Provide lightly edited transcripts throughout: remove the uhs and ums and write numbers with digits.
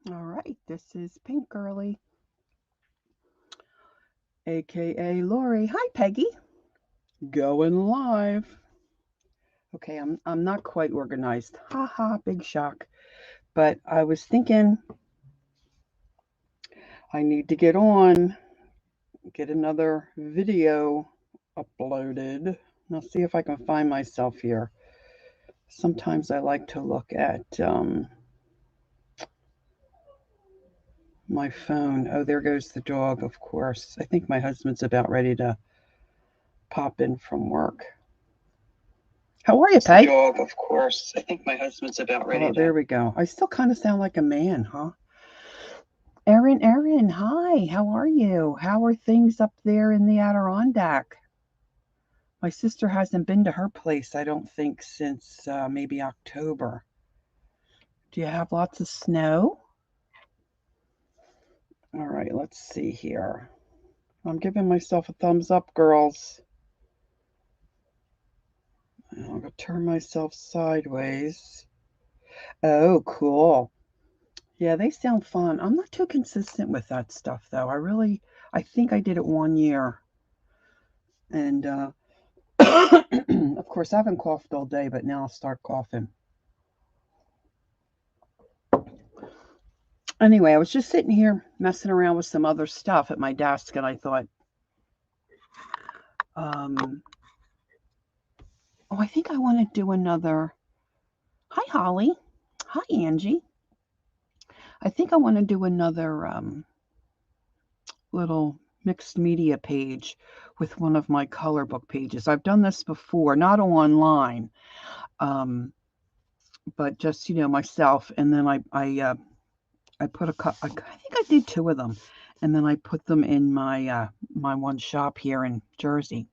All right, this is Pink Girly, aka Lori. Hi, Peggy. Going live. Okay, I'm not quite organized. Ha ha, big shock. But I was thinking I need to get on, get another video uploaded. I'll see if I can find myself here. Sometimes I like to look at my phone. Oh, there goes the dog, of course. I think my husband's about ready to pop in from work. How are you, Peg? Dog, of course. I think my husband's about ready Oh, there to. we go. I still kind of sound like a man, huh? Erin, hi. How are you? How are things up there in the Adirondack? My sister hasn't been to her place, I don't think, since maybe October. Do you have lots of snow? All right, let's see here. I'm giving myself a thumbs up, girls. I'm going to turn myself sideways. Oh, cool. Yeah, they sound fun. I'm not too consistent with that stuff, though. I think I did it 1 year. And of course, I haven't coughed all day, but now I'll start coughing. Anyway, I was just sitting here messing around with some other stuff at my desk, and I thought, um, oh, I think I want to do another. Hi, Holly. Hi, Angie. I think I want to do another little mixed media page with one of my color book pages. I've done this before, not online, um, but just myself. And then I put I think I did two of them, and then I put them in my one shop here in Jersey.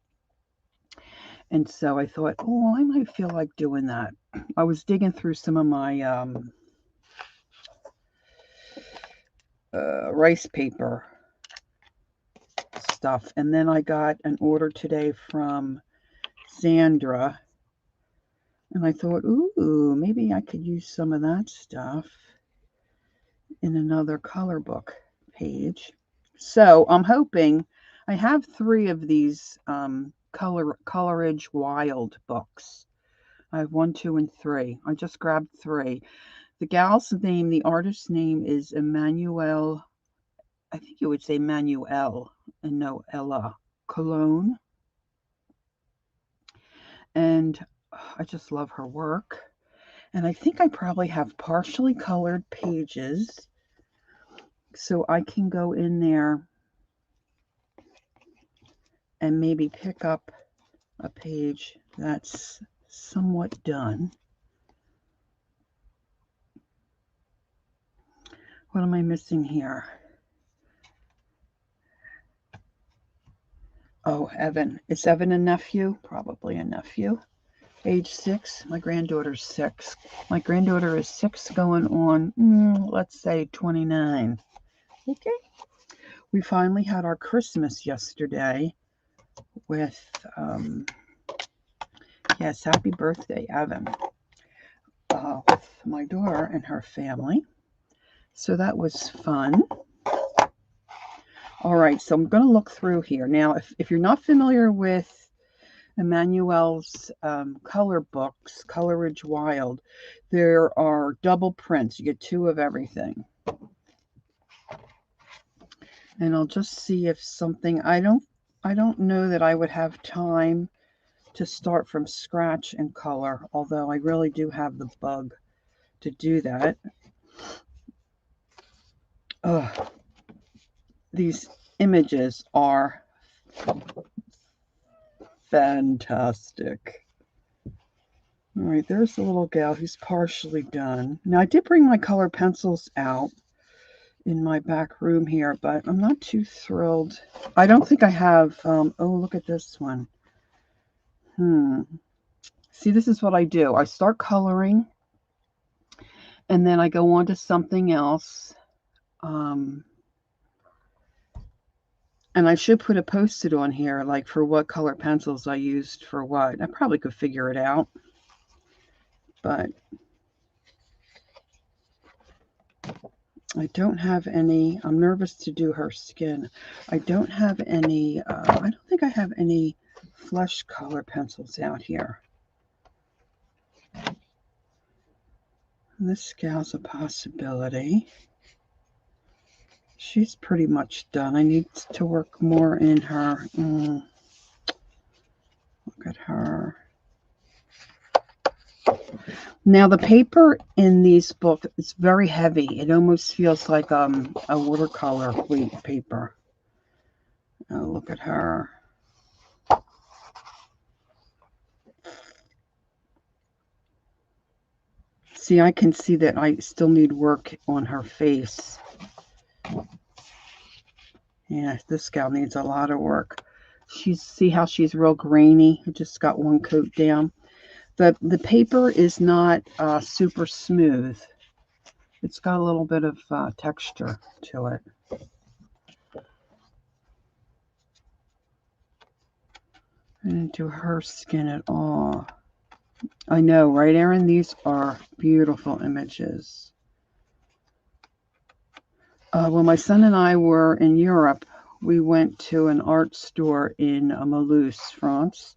And so I thought, oh, I might feel like doing that. I was digging through some of my rice paper stuff, and then I got an order today from Sandra, and I thought, ooh, maybe I could use some of that stuff in another color book page. So I'm hoping I have three of these Coloriage Wild books. I have one, two, and three. I just grabbed three. The gal's name, the artist's name is Emmanuelle. I think you would say Emmanuelle and no Ella Colon. And I just love her work. And I think I probably have partially colored pages, so I can go in there and maybe pick up a page that's somewhat done. What am I missing here? Oh, Evan. Is Evan a nephew? Probably a nephew. Age 6. My granddaughter's 6. My granddaughter is 6 going on, let's say 29. Okay. We finally had our Christmas yesterday with, yes, happy birthday, Evan, with my daughter and her family. So that was fun. All right, so I'm going to look through here. Now, if you're not familiar with Emmanuelle's color books, Coloriage Wild, there are double prints. You get two of everything. And I'll just see if something I don't know that I would have time to start from scratch in color, although I really do have the bug to do that. Ugh, these images are fantastic. All right, there's the little gal who's partially done. Now, I did bring my color pencils out in my back room here, but I'm not too thrilled. I don't think I have, oh, look at this one. See, this is what I do. I start coloring, and then I go on to something else. Um, and I should put a post-it on here, like for what color pencils I used for what. I probably could figure it out, but I don't have any. I'm nervous to do her skin. I don't have any. I don't think I have any flesh color pencils out here. This gal's a possibility. She's pretty much done. I need to work more in her. Look at her. Now the paper in these books is very heavy. It almost feels like a watercolor paper. Oh, look at her. See, I can see that I still need work on her face. Yeah, this gal needs a lot of work. See how she's real grainy? I just got one coat down. The paper is not super smooth. It's got a little bit of texture to it. I didn't do her skin at all. I know, right, Erin? These are beautiful images. When my son and I were in Europe, we went to an art store in Mulhouse, France,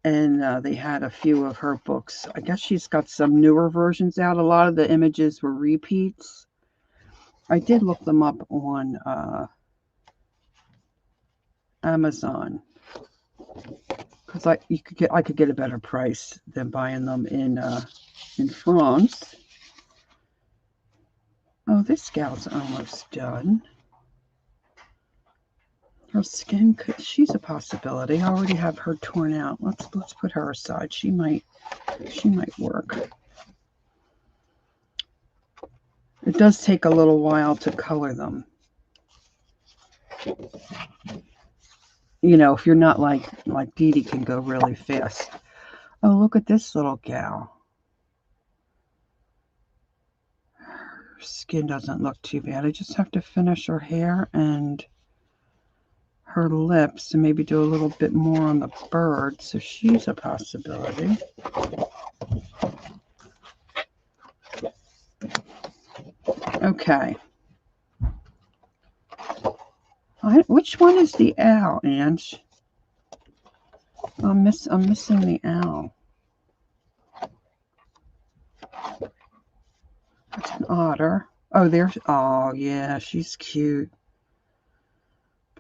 and they had a few of her books. I guess she's got some newer versions out. A lot of the images were repeats. I did look them up on Amazon because I could get a better price than buying them in France. Oh, this gal's almost done. Her skin she's a possibility. I already have her torn out. Let's put her aside. She might work. It does take a little while to color them. You know, if you're not like Dee Dee can go really fast. Oh, look at this little gal. Her skin doesn't look too bad. I just have to finish her hair and her lips and maybe do a little bit more on the bird. So she's a possibility. Okay. Which one is the owl, Ange? I'm missing the owl. That's an otter. Oh yeah, she's cute.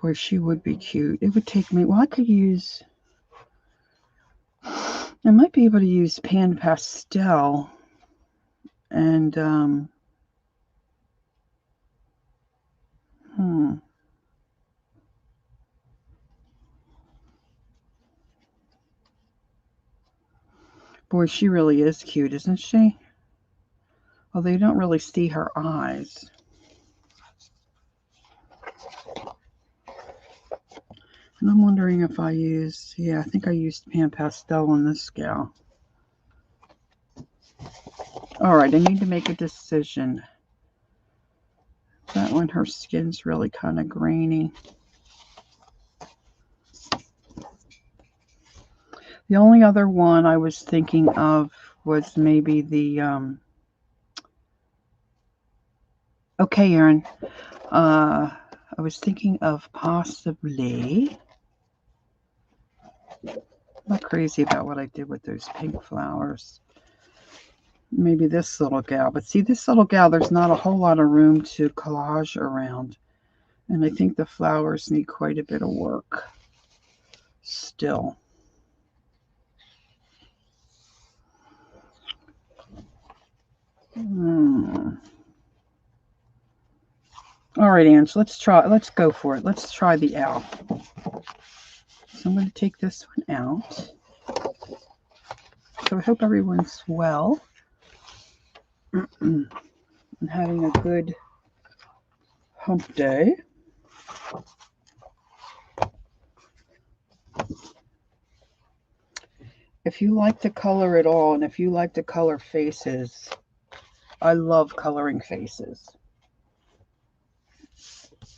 Boy, she would be cute. It would take me, well, I might be able to use pan pastel and, Boy, she really is cute, isn't she? Although you don't really see her eyes. And I'm wondering if I used, I think I used pan pastel on this gal. All right, I need to make a decision. That one, her skin's really kind of grainy. The only other one I was thinking of was maybe the, okay, Erin, I was thinking of possibly, I'm not crazy about what I did with those pink flowers. Maybe this little gal. But see, this little gal, there's not a whole lot of room to collage around. And I think the flowers need quite a bit of work still. All right, Ange, let's go for it. Let's try the owl. So I'm going to take this one out. So I hope everyone's well and having a good hump day. If you like to color at all, and if you like to color faces, I love coloring faces.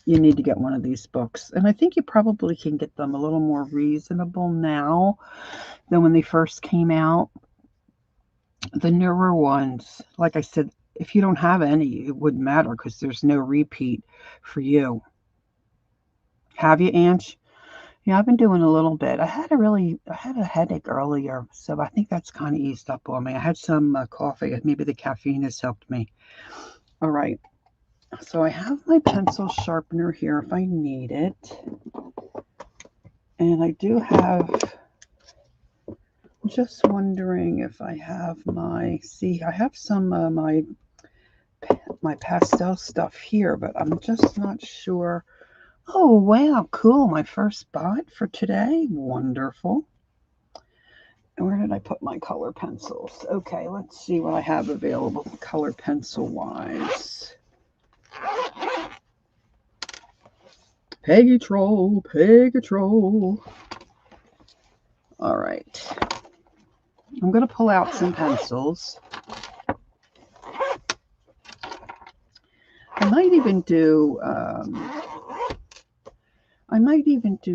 You need to get one of these books. And I think you probably can get them a little more reasonable now than when they first came out. The newer ones, like I said, If you don't have any, it wouldn't matter because there's no repeat for you. Have you, Ange? Yeah, I've been doing a little bit. I had a headache earlier, so I think that's kind of eased up on me. I had some coffee. Maybe the caffeine has helped me. All right. So I have my pencil sharpener here if I need it. And I do have, I'm just wondering if I have my, see, I have some my pastel stuff here, but I'm just not sure. Oh, wow, cool. My first spot for today. Wonderful. Where did I put my color pencils? Okay, let's see what I have available color pencil wise. Peggy Troll, Peggy Troll. All right. I'm going to pull out some pencils. I might even do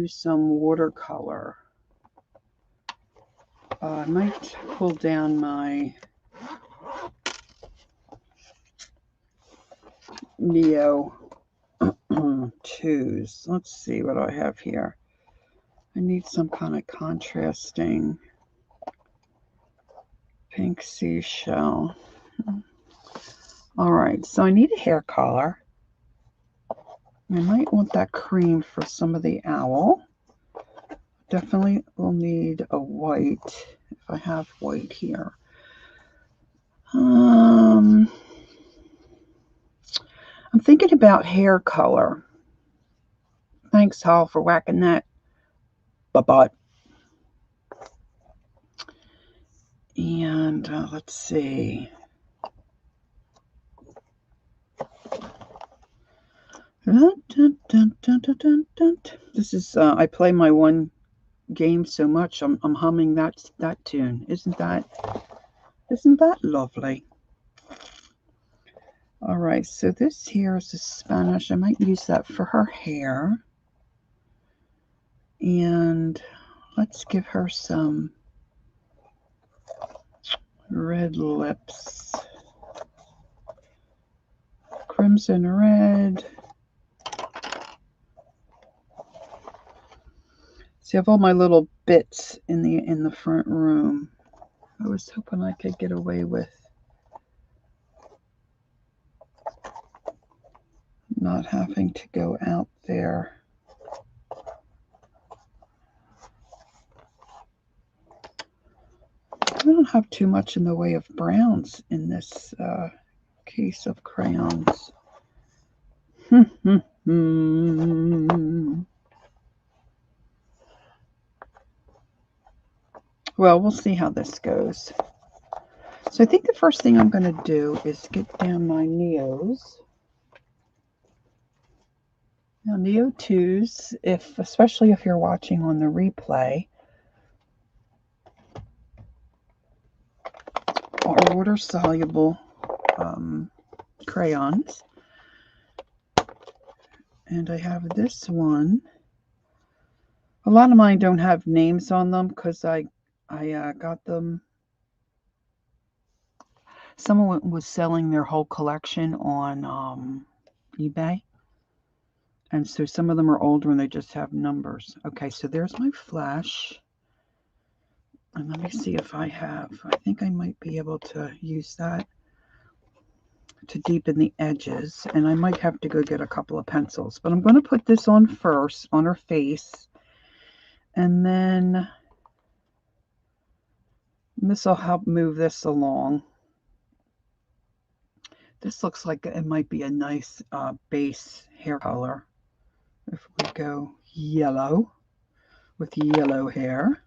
some watercolor. I might pull down my Neo 2s. Let's see what I have here. I need some kind of contrasting pink seashell. All right, so I need a hair color. I might want that cream for some of the owl. Definitely will need a white if I have white here. I'm thinking about hair color. Thanks, Hall, for whacking that butt. And let's see. This is I play my one game so much. I'm humming that tune. Isn't that lovely? All right, so this here is the Spanish. I might use that for her hair. And let's give her some red lips. Crimson red. See, I have all my little bits in the front room. I was hoping I could get away with not having to go out there. I don't have too much in the way of browns in this case of crayons. Well, we'll see how this goes. So I think the first thing I'm going to do is get down my Neos. Now, Neo 2s, especially if you're watching on the replay, are water-soluble crayons. And I have this one. A lot of mine don't have names on them because I got them. Someone was selling their whole collection on eBay. And so some of them are older and they just have numbers. Okay, so there's my flash. And let me see if I think I might be able to use that to deepen the edges. And I might have to go get a couple of pencils. But I'm going to put this on first, on her face. And then this will help move this along. This looks like it might be a nice base hair color. If we go yellow with yellow hair.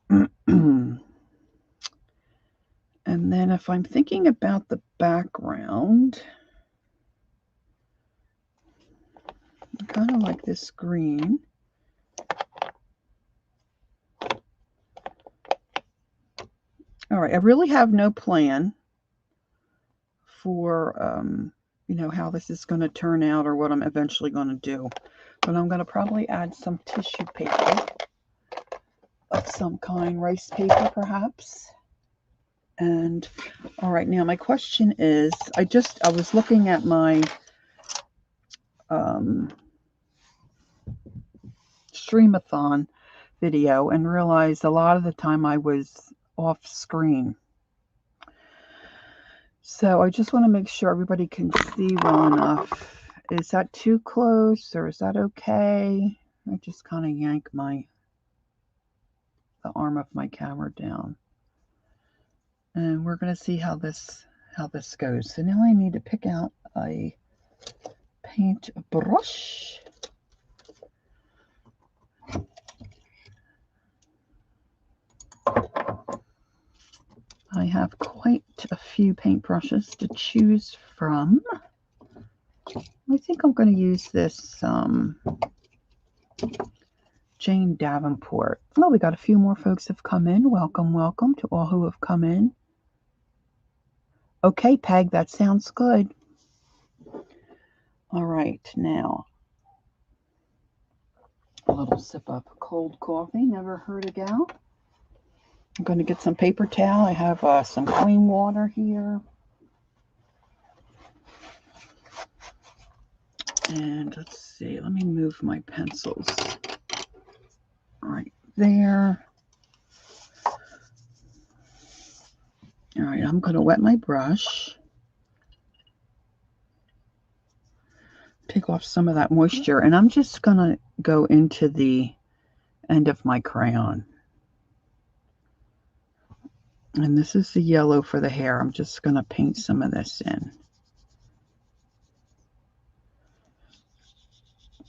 And then if I'm thinking about the background, I kind of like this green. All right, I really have no plan for, how this is going to turn out or what I'm eventually going to do. But I'm going to probably add some tissue paper of some kind, rice paper perhaps. And all right, now my question is, I was looking at my streamathon video and realized a lot of the time I was off screen. So I just want to make sure everybody can see well enough. Is that too close or is that okay? I just kind of yank the arm of my camera down. And we're going to see how this goes. So now I need to pick out a paint brush. I have quite a few paintbrushes to choose from. I think I'm going to use this Jane Davenport. Oh, we got a few more folks have come in. Welcome, welcome to all who have come in. Okay, Peg, that sounds good. All right, now a little sip of cold coffee, never hurt a gal. I'm going to get some paper towel. I have some clean water here. And let's see, let me move my pencils right there. All right, I'm going to wet my brush. Take off some of that moisture, and I'm just going to go into the end of my crayon. And this is the yellow for the hair. I'm just going to paint some of this in.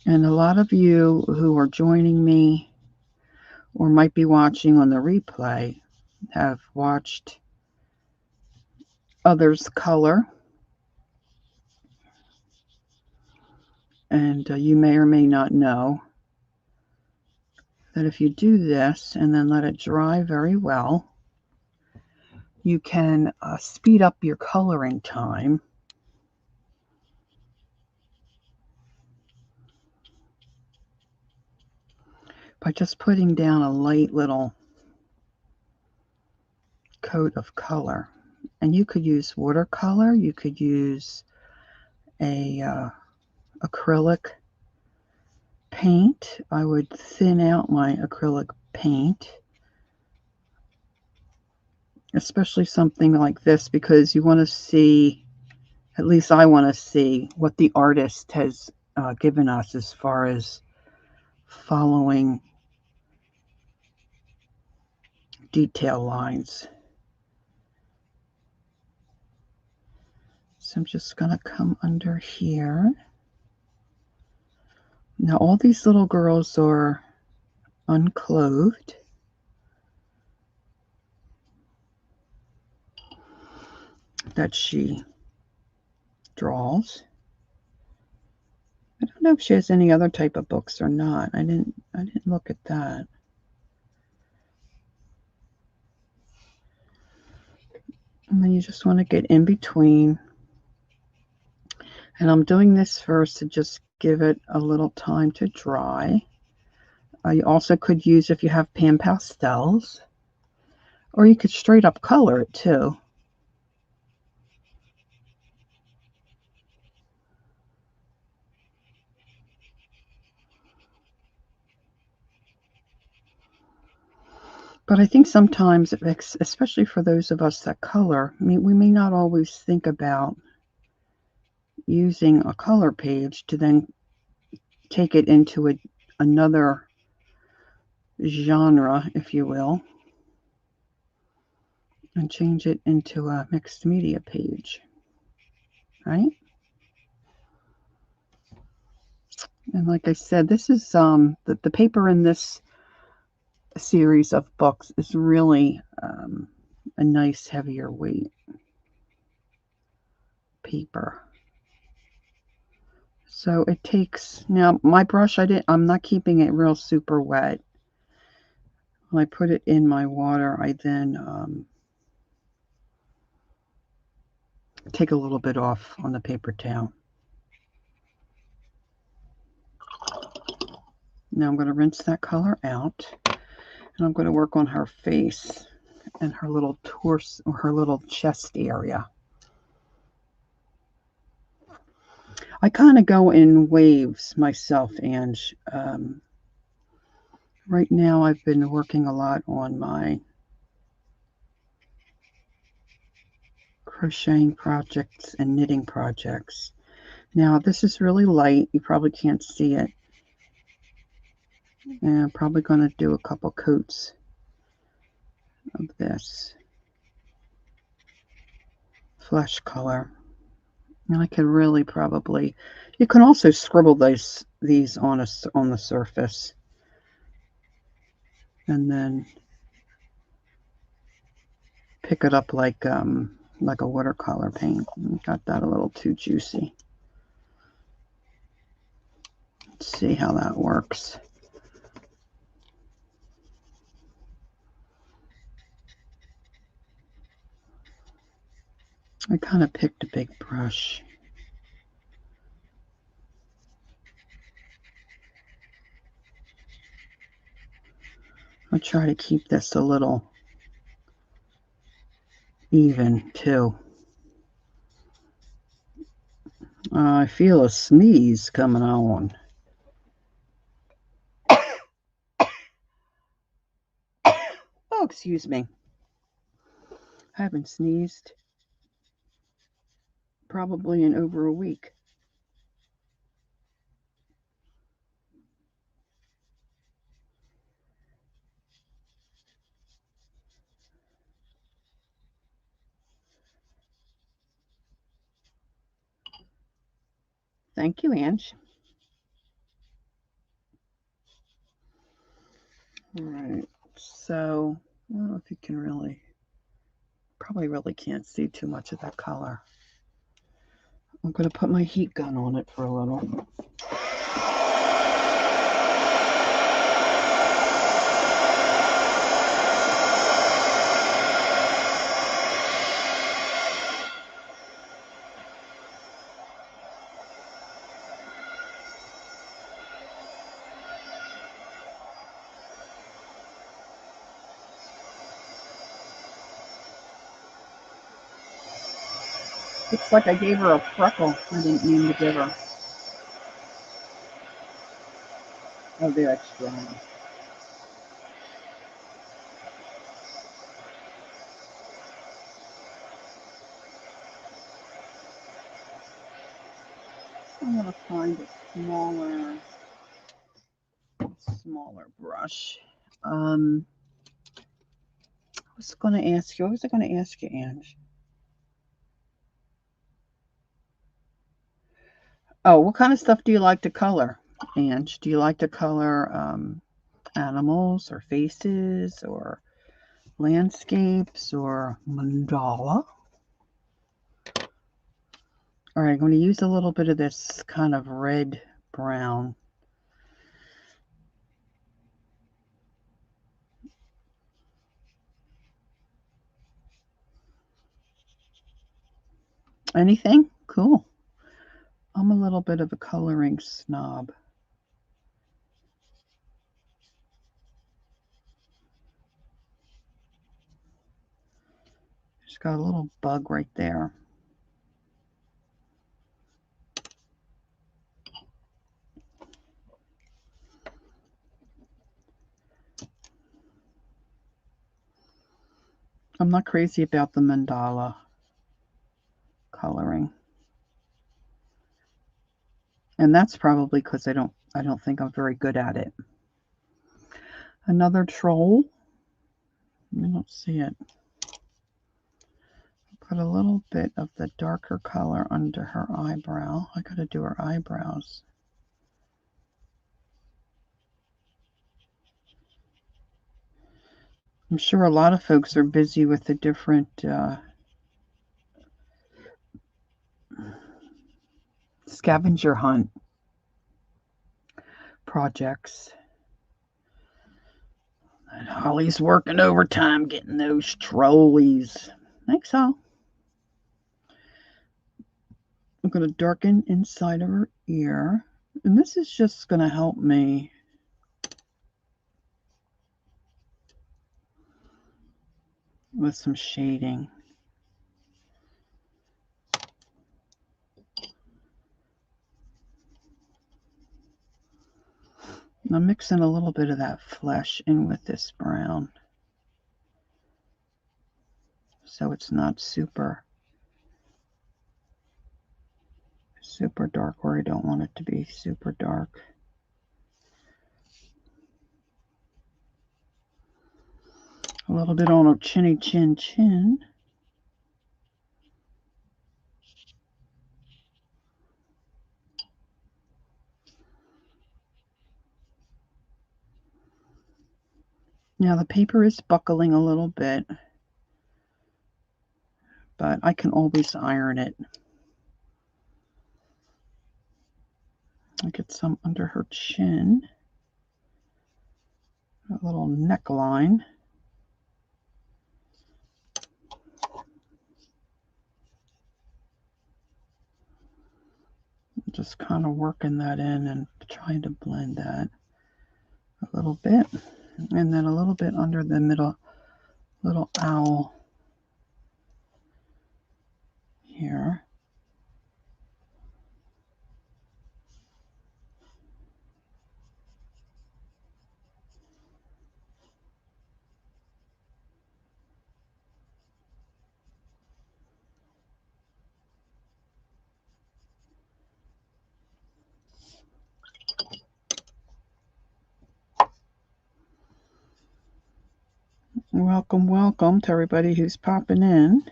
And a lot of you who are joining me or might be watching on the replay have watched others color. And you may or may not know that if you do this and then let it dry very well, you can speed up your coloring time by just putting down a light little coat of color. And you could use watercolor, you could use a acrylic paint. I would thin out my acrylic paint, especially something like this, because you want to see, at least I want to see, what the artist has given us as far as following detail lines. So I'm just going to come under here. Now all these little girls are unclothed. That she draws. I don't know if she has any other type of books or not. I didn't look at that. And then you just want to get in between. And I'm doing this first to just give it a little time to dry. You also could use, if you have pan pastels, or you could straight up color it too. But I think sometimes, especially for those of us that color, we may not always think about using a color page to then take it into another genre, if you will, and change it into a mixed media page, right? And like I said, this is the paper in this series of books is really a nice heavier weight paper. So it takes, now my brush, I'm not keeping it real super wet. When I put it in my water, I then take a little bit off on the paper towel. Now I'm going to rinse that color out, and I'm going to work on her face. and her little torso, or her little chest area. I kind of go in waves myself, Ange. Right now I've been working a lot on my crocheting projects and knitting projects. Now this is really light. You probably can't see it. And I'm probably going to do a couple coats of this flesh color. And I could really probably, you can also scribble these on the surface, and then pick it up like a watercolor paint. Got that a little too juicy. Let's see how that works. I kind of picked a big brush. I'll try to keep this a little even too. I feel a sneeze coming on. Oh, excuse me. I haven't sneezed probably in over a week. Thank you, Ange. All right, so I don't know if you can probably really can't see too much of that color. I'm going to put my heat gun on it for a little. Looks like I gave her a freckle. I didn't mean to give her. Oh, there, it's strong. I'm going to find a smaller brush. I was going to ask you, what was I going to ask you, Ange? Oh, what kind of stuff do you like to color, Ange? Do you like to color animals or faces or landscapes or mandala? All right, I'm going to use a little bit of this kind of red brown. Anything? Cool. I'm a little bit of a coloring snob. Just got a little bug right there. I'm not crazy about the mandala coloring. And that's probably because I don't think I'm very good at it. Another troll. I don't see it. Put a little bit of the darker color under her eyebrow. I gotta do her eyebrows. I'm sure a lot of folks are busy with the different scavenger hunt projects. And Holly's working overtime getting those trolleys. I think so. I'm going to darken inside of her ear. And this is just going to help me with some shading. I'm mixing a little bit of that flesh in with this brown, so it's not super dark, or I don't want it to be super dark. A little bit on a chinny chin chin. Now the paper is buckling a little bit, but I can always iron it. I get some under her chin, a little neckline. Just kind of working that in and trying to blend that a little bit. And then a little bit under the middle, little owl here. Welcome, welcome to everybody who's popping in.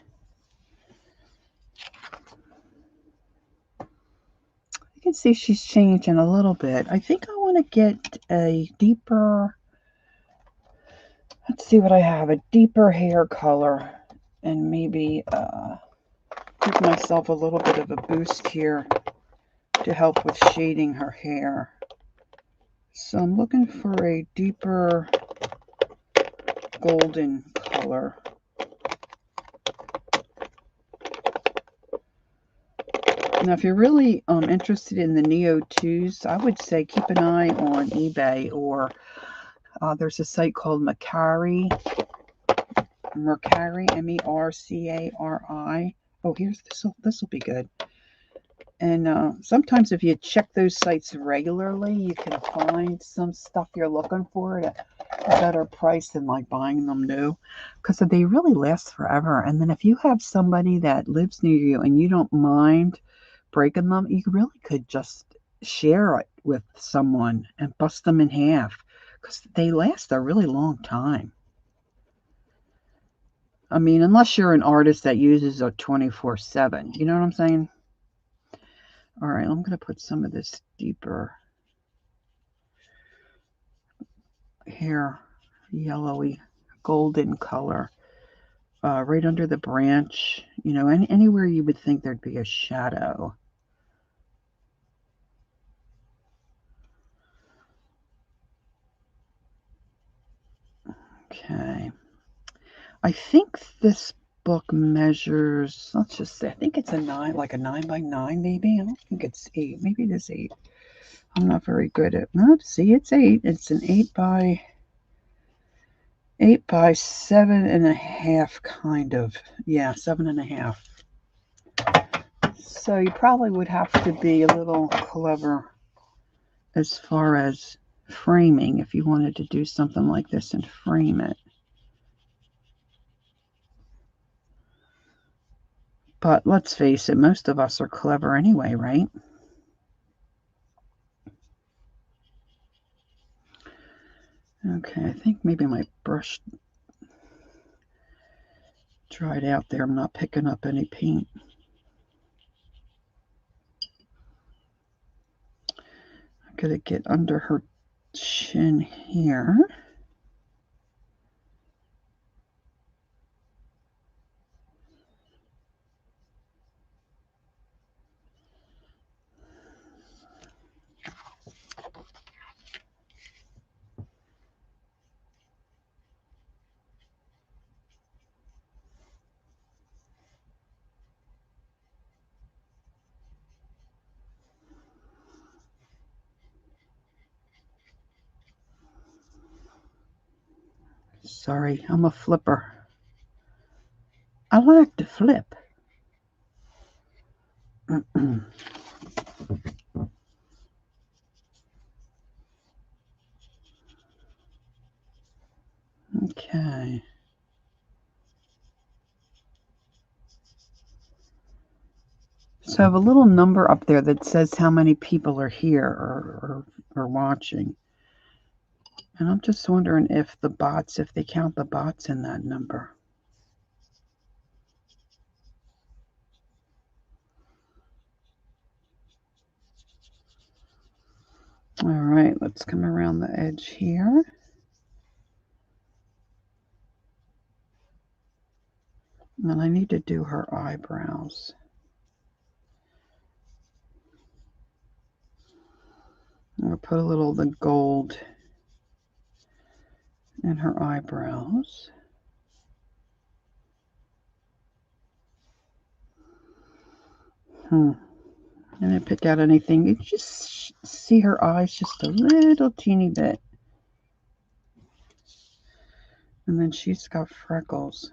You can see she's changing a little bit. I think I want to get a deeper, let's see what I have, a deeper hair color, and maybe give myself a little bit of a boost here to help with shading her hair. So I'm looking for a deeper golden color. Now, if you're really interested in the Neo 2s, I would say keep an eye on eBay, or there's a site called Mercari, M-E-R-C-A-R-I. Oh, here's this will be good. And sometimes if you check those sites regularly, you can find some stuff you're looking for at a better price than like buying them new, because they really last forever. And then if you have somebody that lives near you and you don't mind breaking them, you really could just share it with someone and bust them in half, because they last a really long time. I mean, unless you're an artist that uses a 24/7, you know what I'm saying? All right, I'm going to put some of this deeper hair, yellowy, golden color right under the branch, you know, anywhere you would think there'd be a shadow. Okay. I think this book measures, let's just say, I think it's a 9, like a 9x9 maybe. I don't think it's 8. Maybe it is 8. I'm not very good at, no, see, it's 8. It's an 8 by 7.5 kind of. Yeah, 7.5. So you probably would have to be a little clever as far as framing if you wanted to do something like this and frame it. But let's face it, most of us are clever anyway, right? Okay, I think maybe my brush dried out there. I'm not picking up any paint. I'm going to get under her chin here. Sorry, I'm a flipper. like to flip. Okay. So I have a little number up there that says how many people are here or watching. And I'm just wondering if the bots, if they count the bots in that number. All right, let's come around the edge here. And then I need to do her eyebrows. I'm going to put a little of the gold in her eyebrows. I didn't pick out anything. You just see her eyes just a little teeny bit. And then she's got freckles.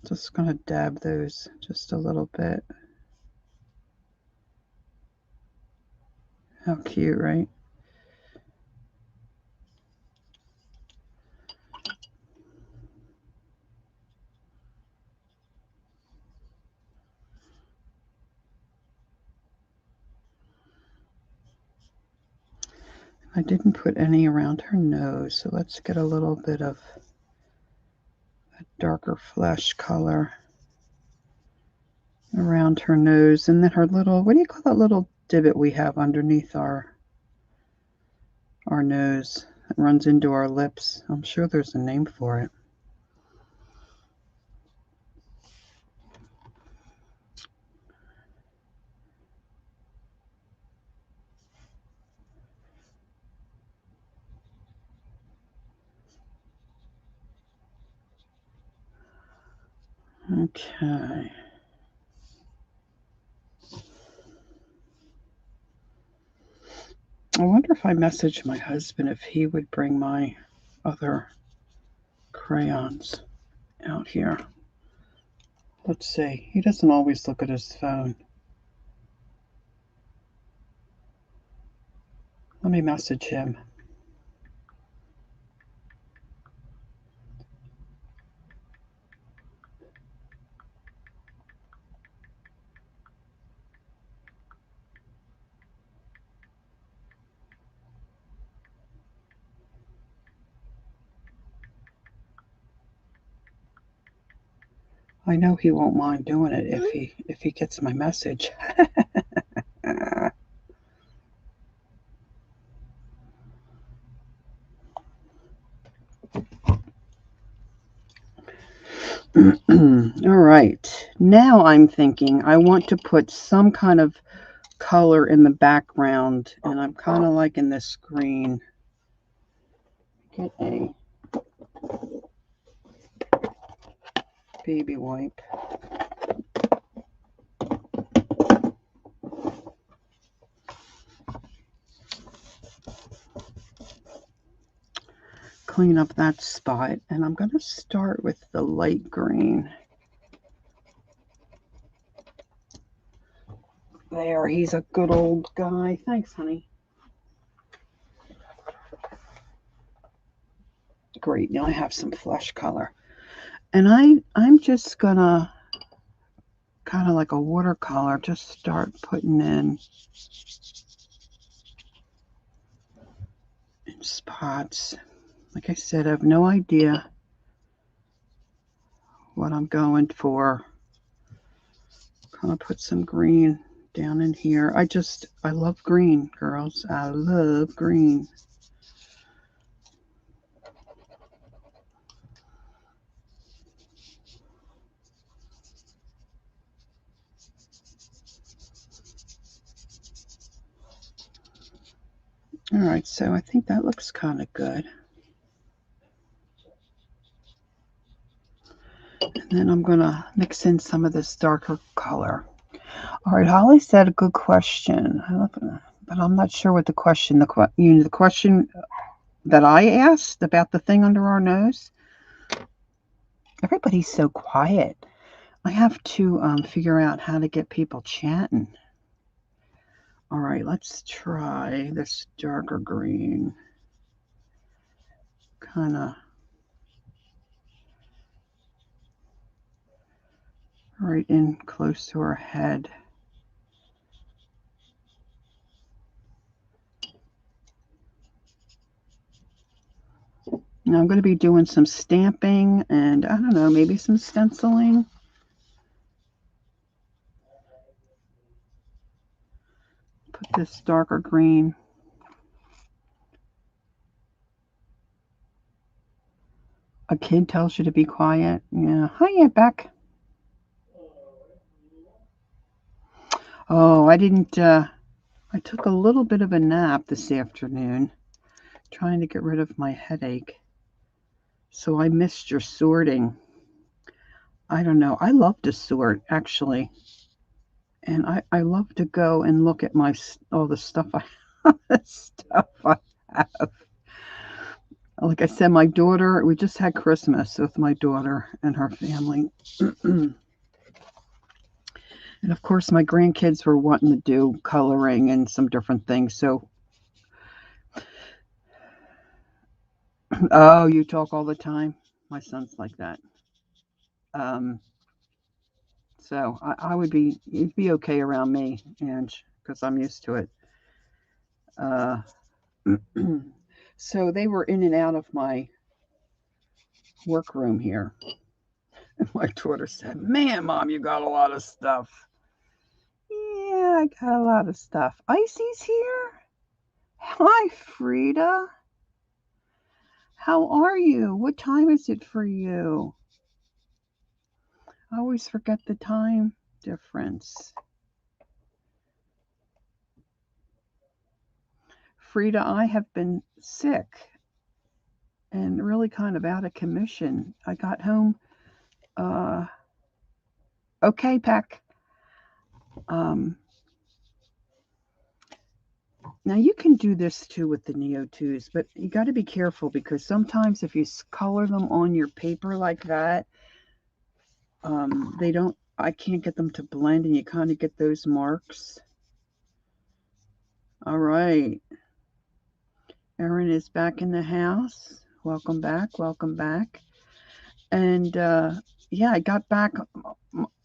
Just going to dab those just a little bit. How cute, right? I didn't put any around her nose, so let's get a little bit of a darker flesh color around her nose. And then her little, what do you call that little divot we have underneath our nose? It runs into our lips. I'm sure there's a name for it. Okay. I wonder if I messaged my husband if he would bring my other crayons out here. Let's see. He doesn't always look at his phone. Let me message him. I know he won't mind doing it if he gets my message. All right. Now I'm thinking I want to put some kind of color in the background, and I'm kind of liking this green. Get a baby wipe. Clean up that spot, and I'm going to start with the light green. There, he's a good old guy. Thanks, honey. Great, now I have some flesh color. And I'm just gonna, kind of like a watercolor, just start putting in spots. Like I said, I have no idea what I'm going for. Kind of put some green down in here. I love green, girls. I love green. All right, so I think that looks kind of good. And then I'm going to mix in some of this darker color. All right, Holly said a good question, but I'm not sure what the question, the question that I asked about the thing under our nose? Everybody's so quiet. I have to figure out how to get people chatting. All right, let's try this darker green. Kind of right in close to her head. Now I'm going to be doing some stamping and I don't know, maybe some stenciling. Put this darker green. A kid tells you to be quiet. Yeah. Hiya, Beck. Oh, I didn't. I took a little bit of a nap this afternoon, trying to get rid of my headache. So I missed your sorting. I don't know. I love to sort, actually. And I love to go and look at all the stuff I have. Like I said, my daughter, we just had Christmas with my daughter and her family. And of course, my grandkids were wanting to do coloring and some different things. So, oh, you talk all the time? My son's like that. So you'd be okay around me, Ange, because I'm used to it. So they were in and out of my workroom here. And my daughter said, "Man, Mom, you got a lot of stuff." Yeah, I got a lot of stuff. Icy's here. Hi, Frida. How are you? What time is it for you? I always forget the time difference. Frida, I have been sick and really kind of out of commission. I got home. Okay, Peck. Now you can do this too with the Neo 2s, but you got to be careful because sometimes if you color them on your paper like that, I can't get them to blend and you kind of get those marks. All right. Erin is back in the house. Welcome back. Welcome back. And yeah, I got back.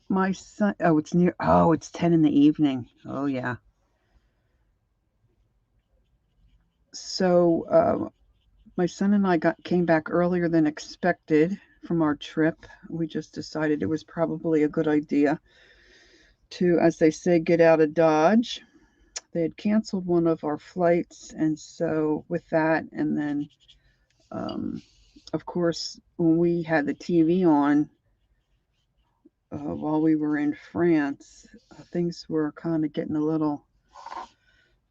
My son, it's 10 in the evening. Oh, yeah. So my son and I came back earlier than expected from our trip. We just decided it was probably a good idea to, as they say, get out of Dodge. They had canceled one of our flights, and so with that, and then of course, when we had the TV on while we were in France, things were kind of getting a little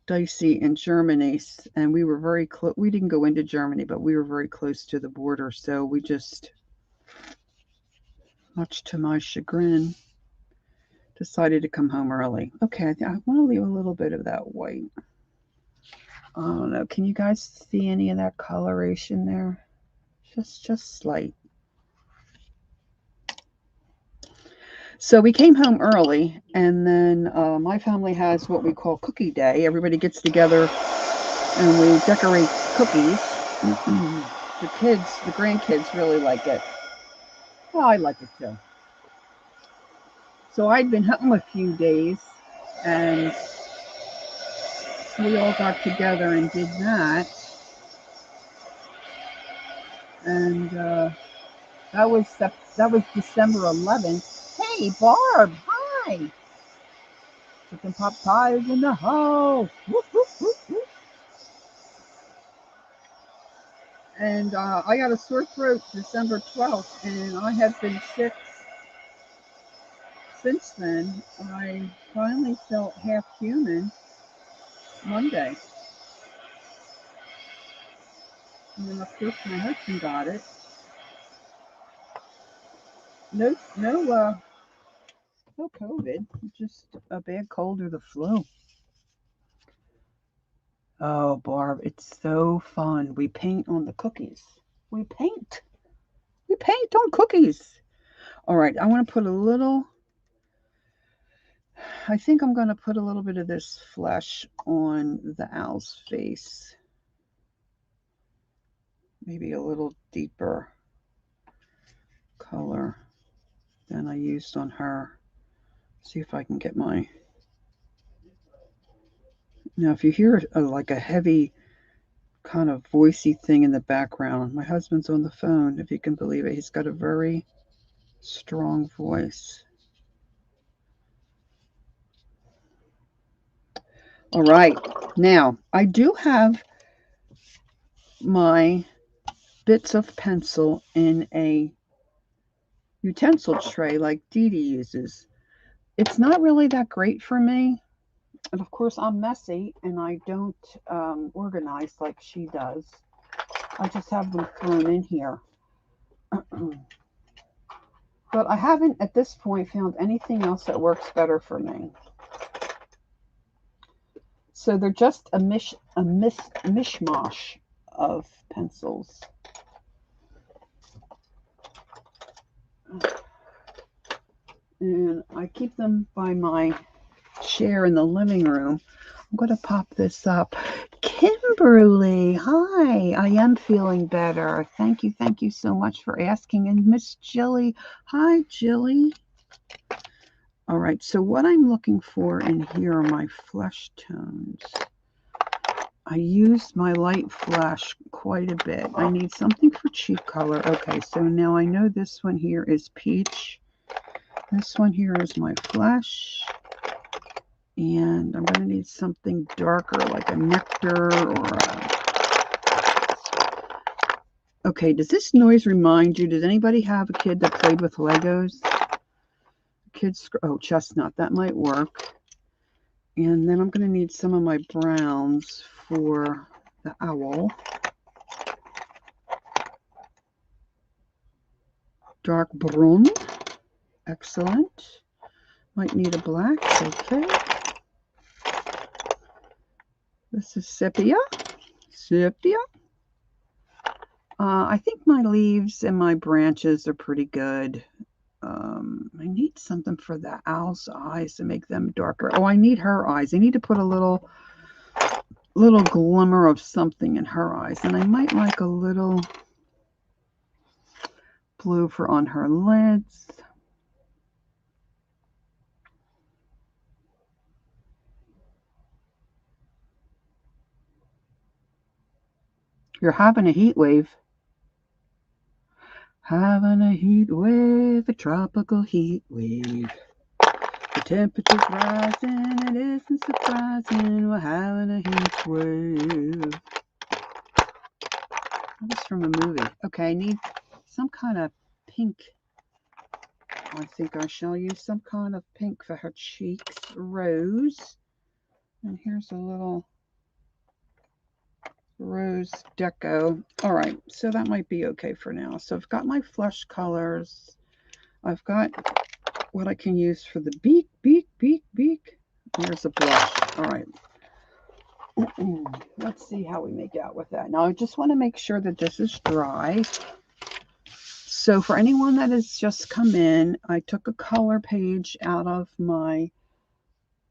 dicey in Germany, and we were very close. We didn't go into Germany, but we were very close to the border, so we just, much to my chagrin, decided to come home early. Okay, I want to leave a little bit of that white. I don't know. Can you guys see any of that coloration there? Just slight. So we came home early, and then my family has what we call Cookie Day. Everybody gets together, and we decorate cookies. The grandkids really like it. Well, I like it too. So I'd been home a few days, and we all got together and did that. And that was December 11th. Hey, Barb, hi. Chicken pot pie is in the house. Whoop, whoop, whoop, whoop. And I got a sore throat December 12th, and I have been sick since then. I finally felt half human Monday. And then, of course, my husband got it. No COVID, just a bad cold or the flu. Oh, Barb, it's so fun. We paint on the cookies. We paint. We paint on cookies. All right, I want to put a little, I think I'm going to put a little bit of this flesh on the owl's face. Maybe a little deeper color than I used on her. See if I can get my... Now, if you hear like a heavy kind of voicey thing in the background, my husband's on the phone, if you can believe it. He's got a very strong voice. All right. Now, I do have my bits of pencil in a utensil tray like Dee Dee uses. It's not really that great for me. And of course, I'm messy and I don't organize like she does. I just have them thrown in here. But I haven't, at this point, found anything else that works better for me. So they're just a mishmash of pencils. And I keep them by my chair in the living room. I'm going to pop this up. Kimberly, hi. I am feeling better. Thank you so much for asking. And Miss Jilly, hi, Jilly. All right, so what I'm looking for in here are my flesh tones. I used my light flesh quite a bit. I need something for cheek color. Okay, so now I know this one here is peach. This one here is my flesh. And I'm going to need something darker, like a nectar or a... Okay, does this noise remind you? Does anybody have a kid that played with Legos? Kids, oh, chestnut, that might work. And then I'm going to need some of my browns for the owl. Dark brown, excellent. Might need a black, okay. This is sepia. I think my leaves and my branches are pretty good. I need something for the owl's eyes to make them darker. Oh, I need her eyes. I need to put a little glimmer of something in her eyes. And I might like a little blue for on her lids. You're having a heat wave. Having a heat wave, a tropical heat wave. The temperature's rising, it isn't surprising we're having a heat wave. That was from a movie. Okay, I need some kind of pink. I think I shall use some kind of pink for her cheeks. Rose. And here's a little rose deco. All right, so that might be okay for now. So I've got my flesh colors. I've got what I can use for the beak. Here's a blush. All right. Let's see how we make out with that. Now, I just want to make sure that this is dry. So for anyone that has just come in, I took a color page out of my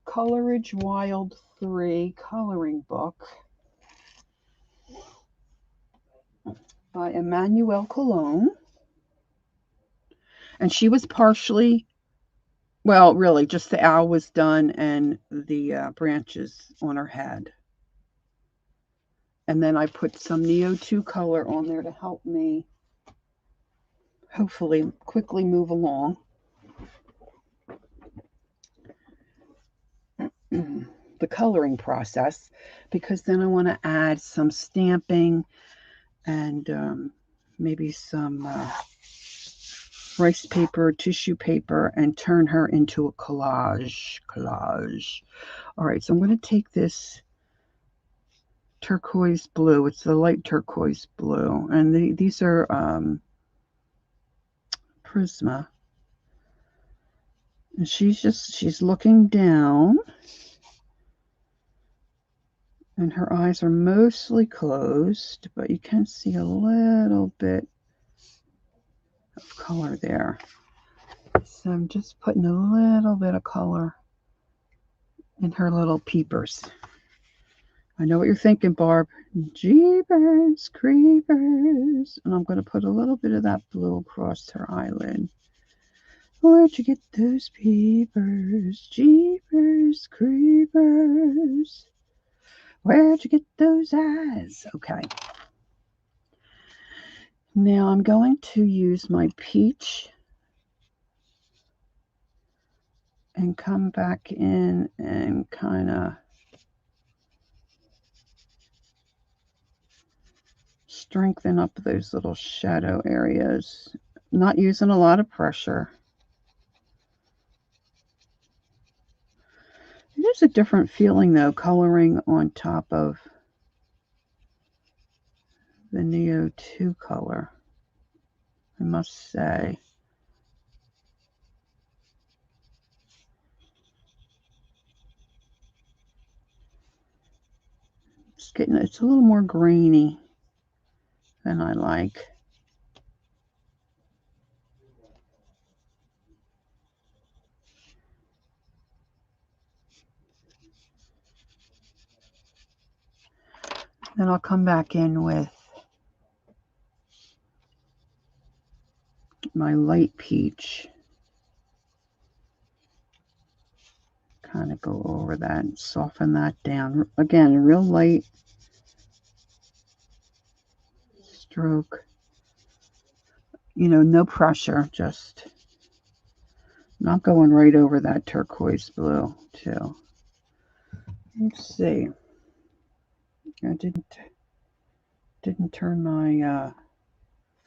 Coloriage Wild III coloring book by Emmanuelle Colin. And she was partially, well, really, just the owl was done and the branches on her head. And then I put some Neo 2 color on there to help me hopefully quickly move along. The coloring process, because then I want to add some stamping and maybe some rice paper, tissue paper, and turn her into a collage. All right, so I'm going to take this turquoise blue. It's the light turquoise blue, and these are Prisma. And she's looking down, And her eyes are mostly closed, but you can see a little bit of color there. So I'm just putting a little bit of color in her little peepers. I know what you're thinking, Barb. Jeepers creepers. And I'm going to put a little bit of that blue across her eyelid. Where'd you get those peepers? Jeepers creepers. Where'd you get those eyes? Okay. Now I'm going to use my peach and come back in and kind of strengthen up those little shadow areas. Not using a lot of pressure. It is a different feeling though, coloring on top of the Neo 2 color, I must say. It's a little more grainy than I like. Then I'll come back in with my light peach. Kind of go over that and soften that down. Again, a real light stroke. You know, no pressure, just not going right over that turquoise blue too. Let's see. I didn't turn my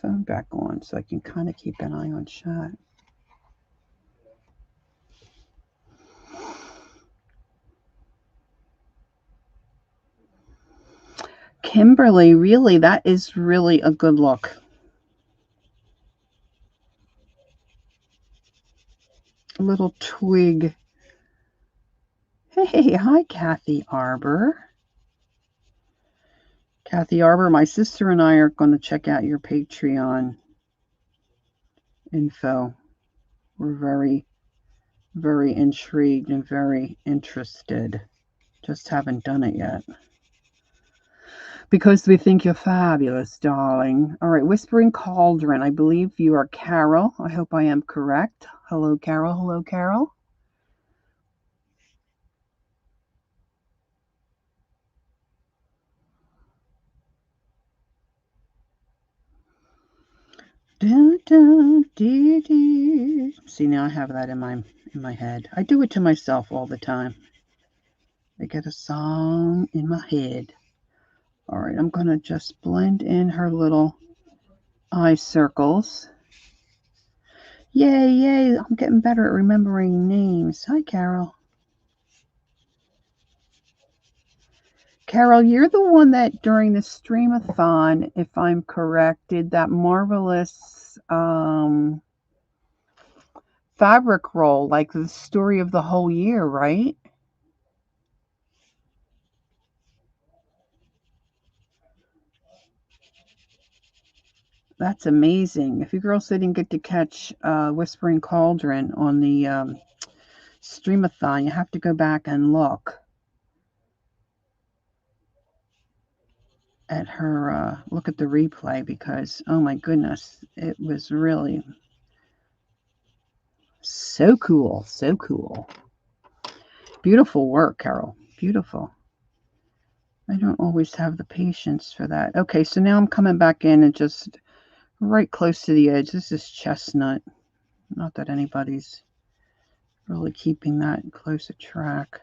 phone back on, so I can kind of keep an eye on chat. Kimberly, really, that is really a good look. A little twig. Hey, hi, Kathy Arbor. Kathy Arbor, my sister and I are going to check out your Patreon info. We're very, very intrigued and very interested. Just haven't done it yet. Because we think you're fabulous, darling. All right, Whispering Cauldron. I believe you are Carol. I hope I am correct. Hello, Carol. Hello, Carol. Dun, dun, dee, dee. See, now I have that in my head. I do it to myself all the time. I get a song in my head. All right, I'm going to just blend in her little eye circles. Yay, yay, I'm getting better at remembering names. Hi, Carol. Carol, you're the one that during the streamathon, if I'm correct, did that marvelous fabric roll, like the story of the whole year, right? That's amazing. If you girls didn't get to catch Whispering Cauldron on the streamathon, you have to go back and look at her, look at the replay, because, oh my goodness, it was really so cool. So cool. Beautiful work, Carol. Beautiful. I don't always have the patience for that. Okay, so now I'm coming back in and just right close to the edge. This is chestnut. Not that anybody's really keeping that close a track.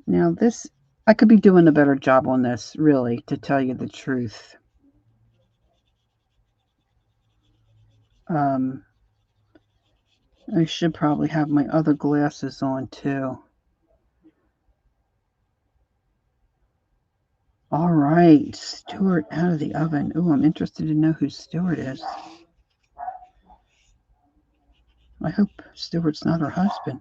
Now this, I could be doing a better job on this, really, to tell you the truth. I should probably have my other glasses on too. All right, Stuart out of the oven. Ooh, I'm interested to know who Stuart is. I hope Stuart's not her husband.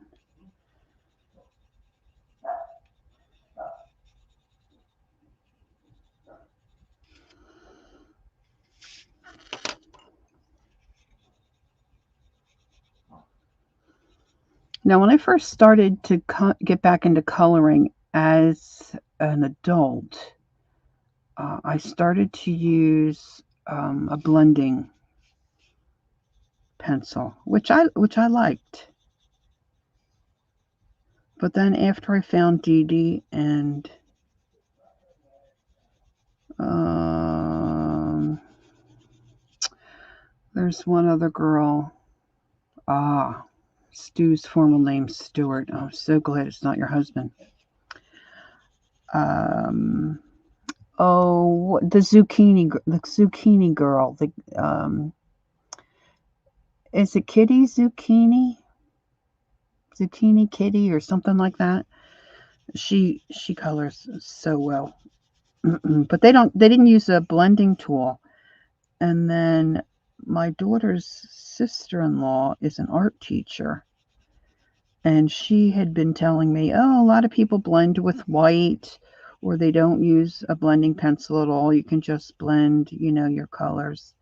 Now, when I first started to get back into coloring as an adult, I started to use a blending pencil, which I liked. But then after I found Dee Dee and there's one other girl, Stu's formal name Stuart. Oh, I'm so glad it's not your husband. The zucchini girl. Is it Kitty Zucchini? Zucchini Kitty or something like that. She colors so well. But they didn't use a blending tool. And then my daughter's sister-in-law is an art teacher. And she had been telling me, oh, a lot of people blend with white, or they don't use a blending pencil at all. You can just blend, your colors.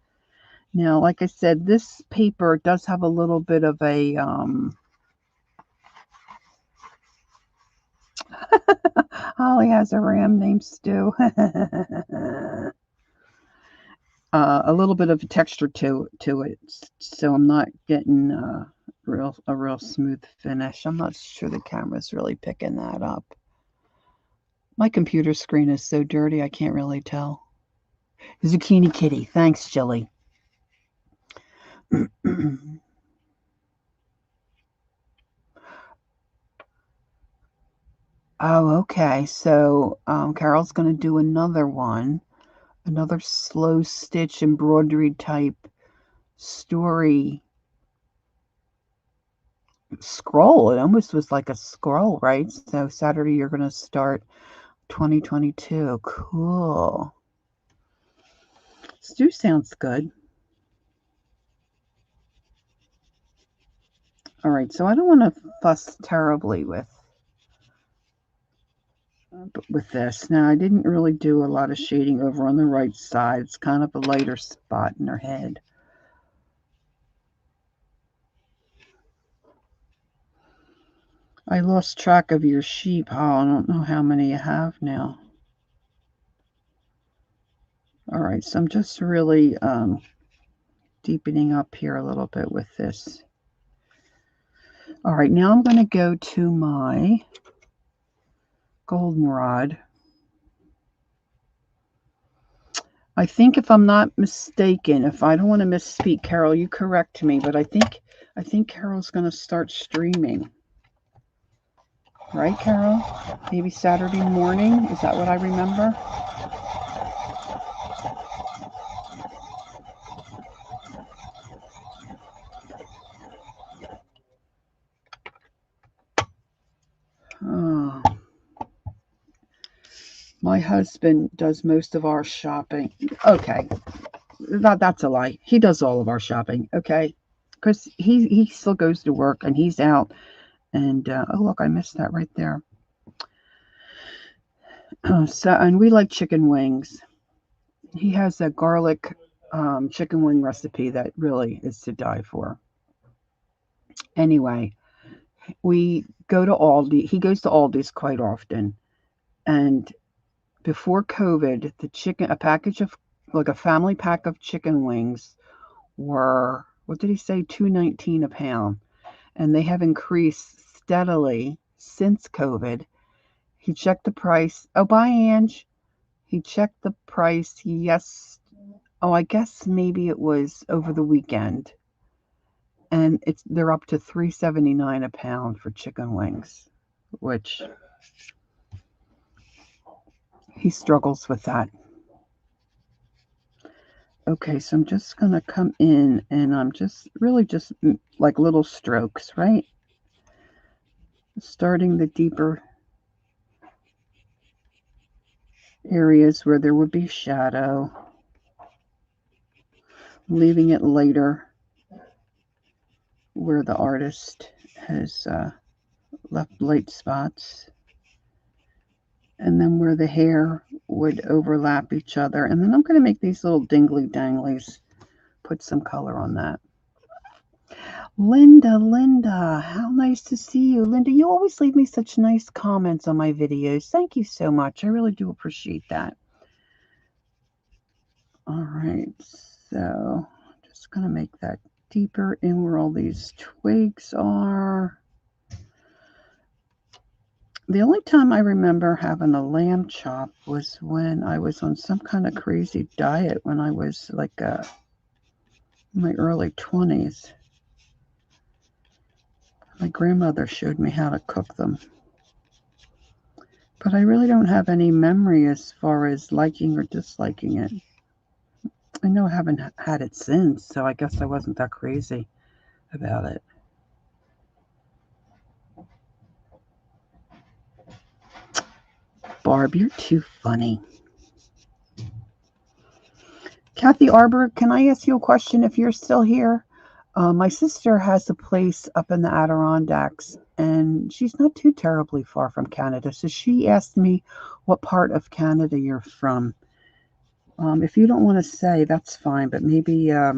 Now, like I said, this paper does have a little bit of a, Holly has a ram named Stu. A little bit of a texture to it, so I'm not getting a real smooth finish. I'm not sure the camera's really picking that up. My computer screen is so dirty I can't really tell. Zucchini Kitty. Thanks, Jilly. Oh, okay. So Carol's going to do another one. Another slow stitch embroidery type story scroll. It almost was like a scroll, right? So Saturday you're going to start 2022. Cool. Stu sounds good. All right, so I don't want to fuss terribly with this. Now, I didn't really do a lot of shading over on the right side. It's kind of a lighter spot in her head. I lost track of your sheep, I don't know how many you have now. All right, so I'm just really deepening up here a little bit with this. All right, now I'm going to go to my goldenrod. I think, if I'm not mistaken, if I don't want to misspeak, Carol, you correct me, but I think Carol's going to start streaming. Right, Carol? Maybe Saturday morning? Is that what I remember? Oh. My husband does most of our shopping. Okay. That's a lie. He does all of our shopping, okay? Because he still goes to work and he's out. And, oh, look, I missed that right there. And we like chicken wings. He has a garlic chicken wing recipe that really is to die for. Anyway, we go to Aldi. He goes to Aldi's quite often. And before COVID, a family pack of chicken wings were, what did he say, $2.19 a pound. And they have increased steadily since COVID. He checked the price. Oh, bye, Ange. He checked the price. Yes. Oh, I guess maybe it was over the weekend. And they're up to $3.79 a pound for chicken wings, which he struggles with that. Okay, so I'm just going to come in and I'm just like little strokes, right? Starting the deeper areas where there would be shadow, leaving it lighter where the artist has left light spots, and then where the hair would overlap each other. And then I'm going to make these little dingly danglies, put some color on that. Linda, how nice to see you. Linda, you always leave me such nice comments on my videos. Thank you so much. I really do appreciate that. All right, so I'm just going to make that deeper in where all these twigs are. The only time I remember having a lamb chop was when I was on some kind of crazy diet when I was like in my early 20s. My grandmother showed me how to cook them. But I really don't have any memory as far as liking or disliking it. I know I haven't had it since, so I guess I wasn't that crazy about it. Barb, you're too funny. Kathy Arbor, can I ask you a question if you're still here? My sister has a place up in the Adirondacks, and she's not too terribly far from Canada. So she asked me what part of Canada you're from. If you don't want to say, that's fine, but maybe I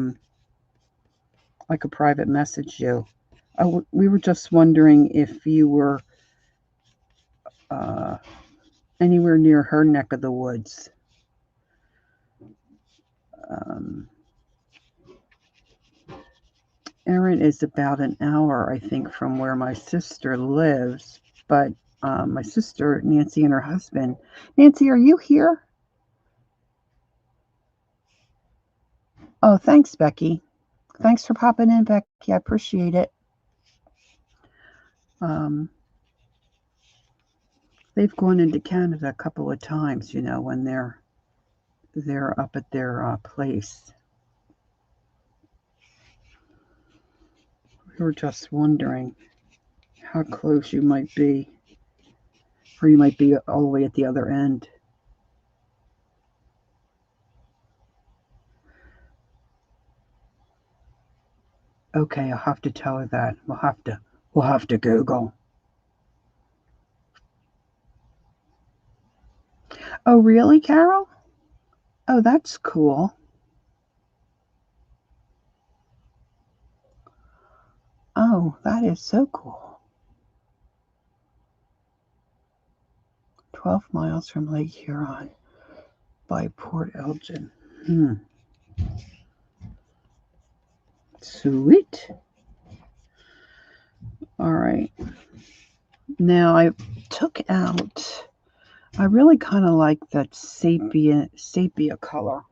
could private message you. We were just wondering if you were anywhere near her neck of the woods. Erin is about an hour, I think, from where my sister lives, but my sister, Nancy, and her husband. Nancy, are you here? Oh, thanks, Becky. Thanks for popping in, Becky. I appreciate it. They've gone into Canada a couple of times, you know, when they're up at their place. We were just wondering how close you might be, or you might be all the way at the other end. Okay, I'll have to tell her that. We'll have to Google. Oh, really, Carol? Oh, that's cool. Oh, that is so cool. 12 miles from Lake Huron by Port Elgin. Sweet. All right. Now I took out, I really kind of like that sepia color.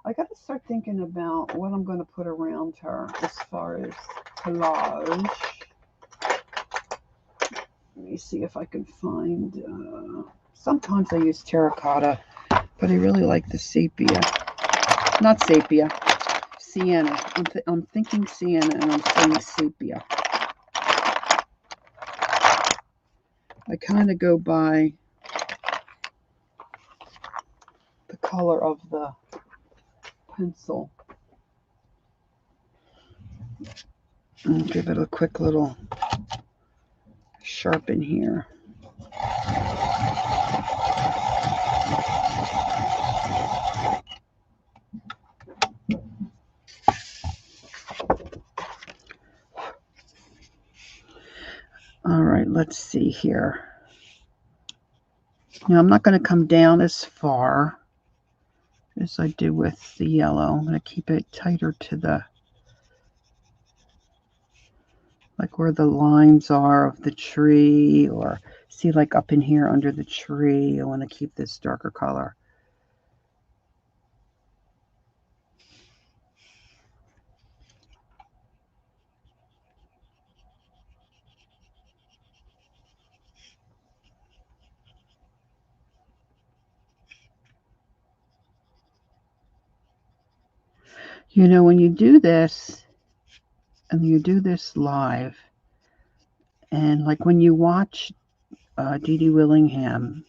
I got to start thinking about what I'm going to put around her as far as collage. Let me see if I can find, sometimes I use terracotta, but I really like the sepia. Not sepia, sienna. I'm thinking sienna and I'm saying sepia. I kind of go by the color of the pencil. And give it a quick little sharpen here. All right, let's see here. Now I'm not going to come down as far as I did with the yellow. I'm going to keep it tighter to the, like where the lines are of the tree, or see like up in here under the tree. I want to keep this darker color. You know, when you do this, and you do this live, and like when you watch Dee Dee Willingham,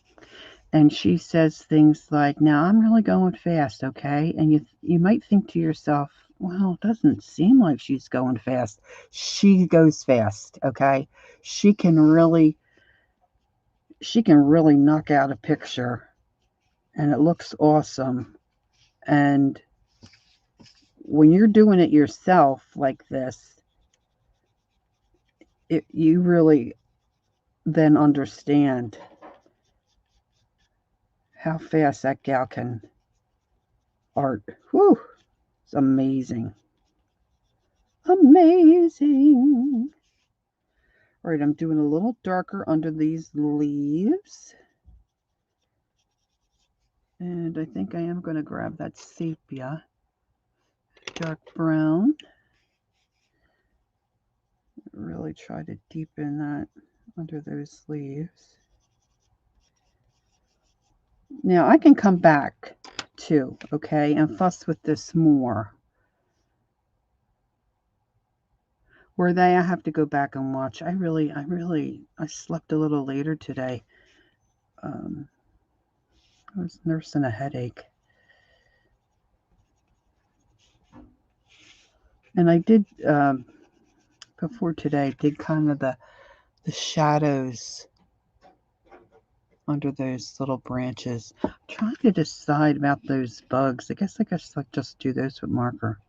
and she says things like, now I'm really going fast, okay? And you might think to yourself, well, it doesn't seem like she's going fast. She goes fast, okay? She can really knock out a picture, and it looks awesome. And when you're doing it yourself like this, you really then understand how fast that gal can art. Whew, it's amazing. Amazing. All right, I'm doing a little darker under these leaves. And I think I am going to grab that sepia, dark brown. Really try to deepen that under those leaves. Now I can come back too, okay, and fuss with this more. Were they? I have to go back and watch. I slept a little later today. I was nursing a headache. And I did, before today, did kind of the shadows under those little branches. I'm trying to decide about those bugs. I guess I'll just do those with marker.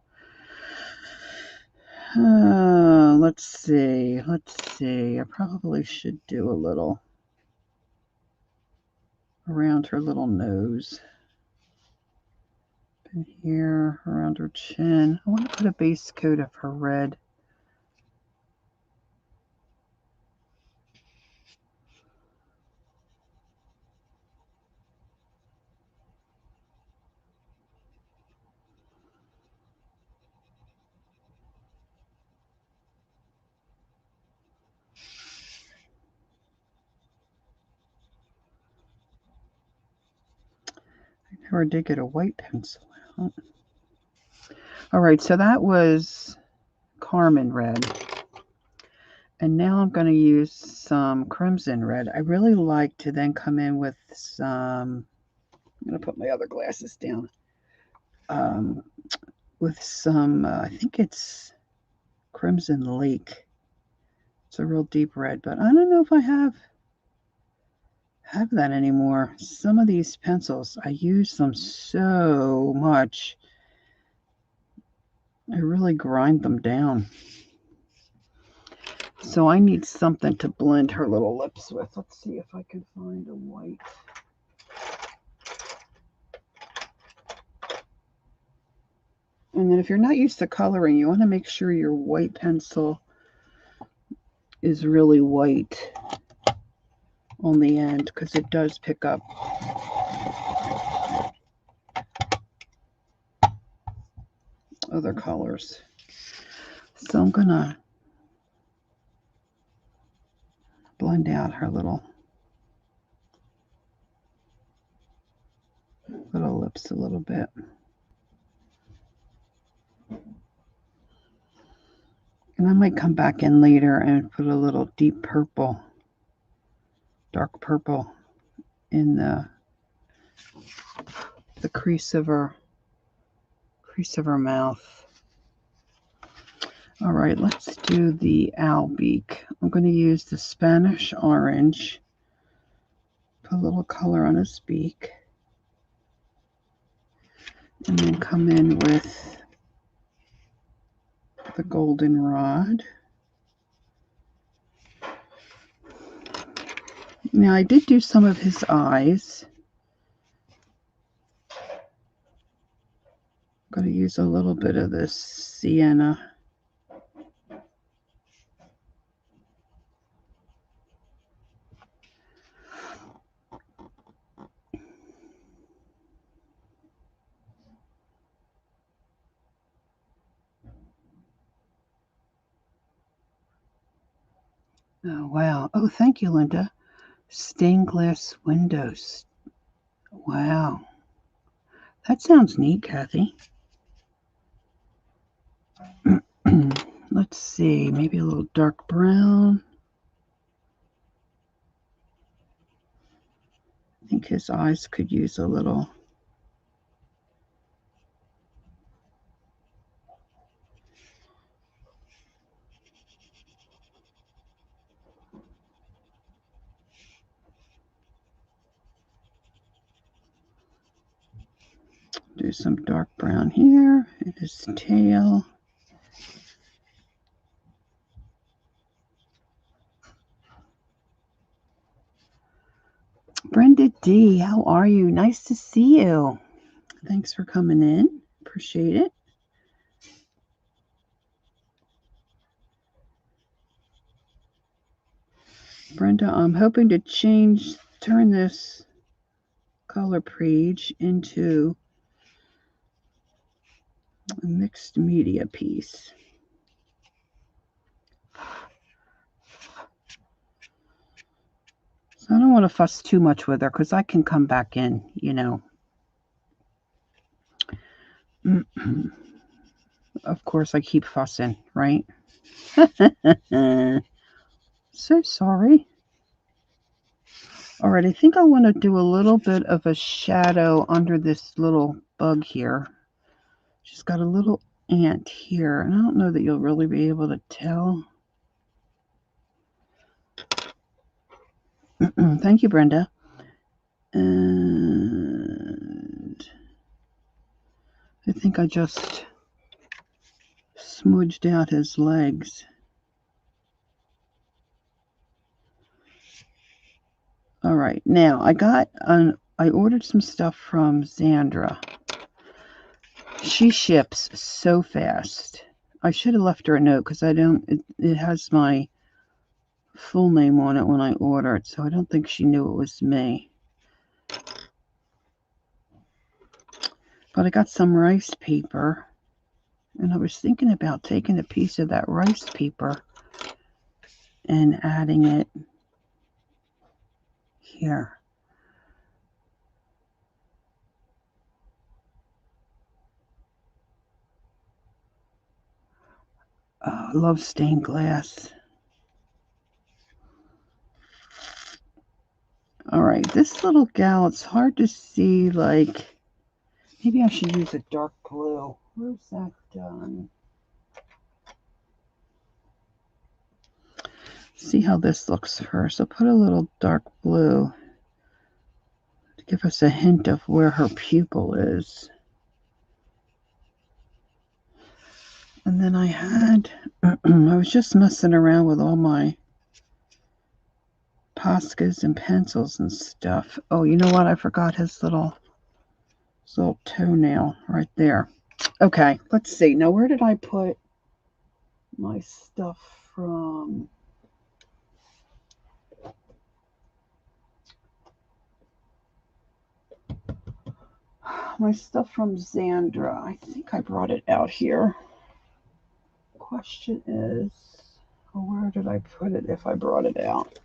Let's see. I probably should do a little around her little nose. And here, around her chin. I want to put a base coat of her red. I never did get a white pencil out. All right, so that was Carmine red. And now I'm going to use some crimson red. I really like to then come in with some, I'm going to put my other glasses down, with some, I think it's Crimson Lake. It's a real deep red, but I don't know if I have that anymore. Some of these pencils, I use them so much. I really grind them down. So I need something to blend her little lips with. Let's see if I can find a white. And then if you're not used to coloring, you want to make sure your white pencil is really white on the end, because it does pick up other colors. So I'm going to blend out her little lips a little bit. And I might come back in later and put a little deep purple, dark purple in the crease of her mouth. All right, let's do the owl beak. I'm going to use the Spanish orange, put a little color on his beak, and then come in with the goldenrod. Now I did do some of his eyes. I'm going to use a little bit of this sienna. Oh, wow. Oh, thank you, Linda. Stained glass windows. Wow. That sounds neat, Kathy. Let's see, maybe a little dark brown. I think his eyes could use a little. Do some dark brown here in his tail. Brenda D, how are you? Nice to see you. Thanks for coming in. Appreciate it. Brenda, I'm hoping to turn this color page into a mixed media piece. So I don't want to fuss too much with her because I can come back in, you know. Of course, I keep fussing, right? So sorry. All right, I think I want to do a little bit of a shadow under this little bug here. She's got a little ant here, and I don't know that you'll really be able to tell. Thank you, Brenda. And I think I just smudged out his legs. All right, now I ordered some stuff from Xandra. She ships so fast. I should have left her a note because it has my full name on it when I ordered, so I don't think she knew it was me. But I got some rice paper, and I was thinking about taking a piece of that rice paper and adding it here. I love stained glass. All right, this little gal, it's hard to see, like, maybe I should use a dark blue. Where's that done? See how this looks first. I'll put a little dark blue to give us a hint of where her pupil is. And then I was just messing around with all my Poscas and pencils and stuff. Oh, you know what? I forgot his little toenail right there. Okay, let's see. Now, where did I put my stuff from? My stuff from Xandra. I think I brought it out here. Question is, where did I put it if I brought it out?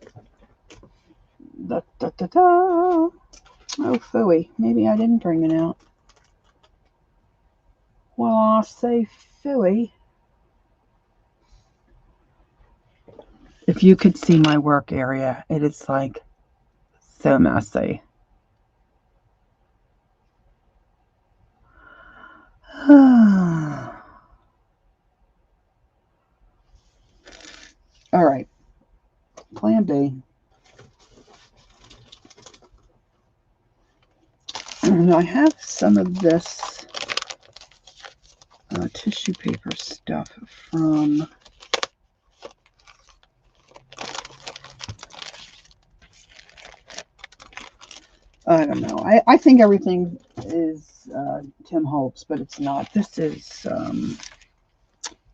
Da, da, da, da. Oh, phooey. Maybe I didn't bring it out. Well, I'll say phooey. If you could see my work area, it is like so messy. All right. Plan B. Now I have some of this tissue paper stuff from I don't know. I think everything is Tim Holtz, but it's not. This is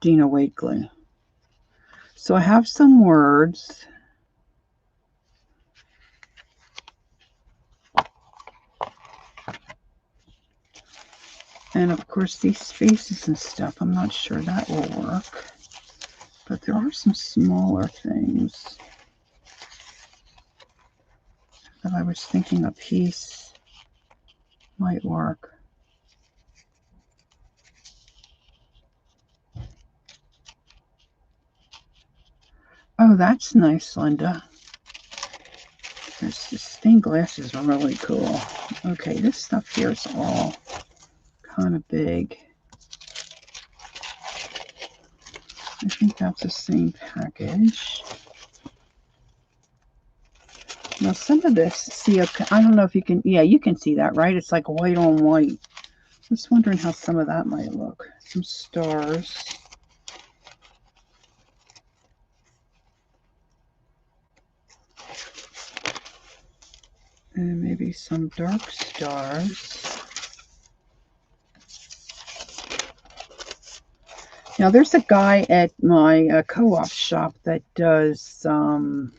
Dina Wakley. So I have some words. And of course, these spaces and stuff, I'm not sure that will work. But there are some smaller things that I was thinking a piece might work. Oh, that's nice, Linda. The stained glass is really cool. Okay, this stuff here is all kind of big. I think that's the same package. Now, some of this, see, I don't know if you can, yeah, you can see that, right? It's like white on white. Just wondering how some of that might look. Some stars. And maybe some dark stars. Now, there's a guy at my co-op shop that does, I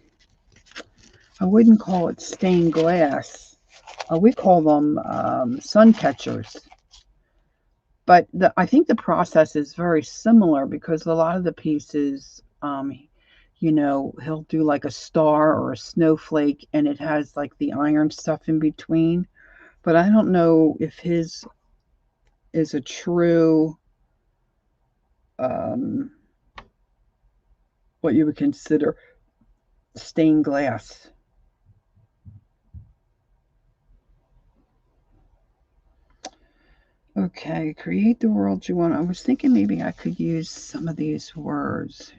wouldn't call it stained glass. We call them sun catchers. But I think the process is very similar because a lot of the pieces, you know, he'll do like a star or a snowflake and it has like the iron stuff in between. But I don't know if his is a true, what you would consider stained glass. Okay, create the world you want. I was thinking maybe I could use some of these words.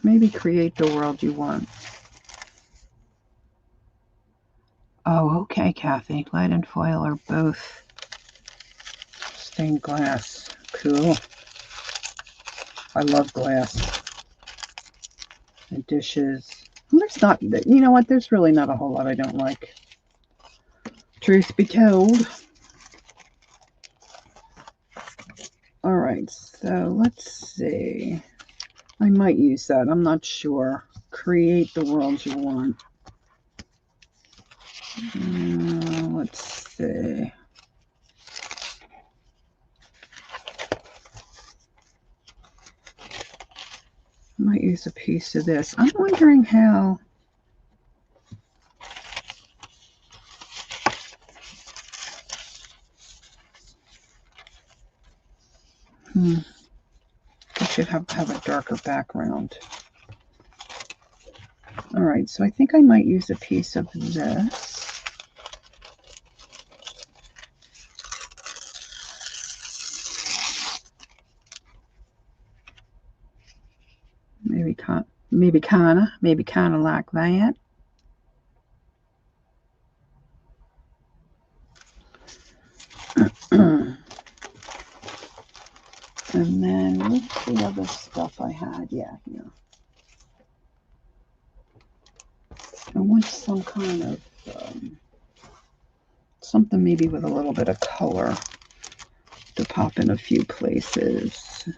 Maybe create the world you want. Oh, okay, Kathy. Lead and foil are both stained glass. Cool. I love glass. And dishes. Well, there's not, you know what? There's really not a whole lot I don't like. Truth be told. All right, so let's see. I might use that. I'm not sure. Create the world you want. Let's see. I might use a piece of this. I'm wondering how. I should have a darker background. All right, so I think I might use a piece of this. Maybe kind of like that. And then what's the other stuff I had? Yeah, here. I want some kind of something maybe with a little bit of color to pop in a few places.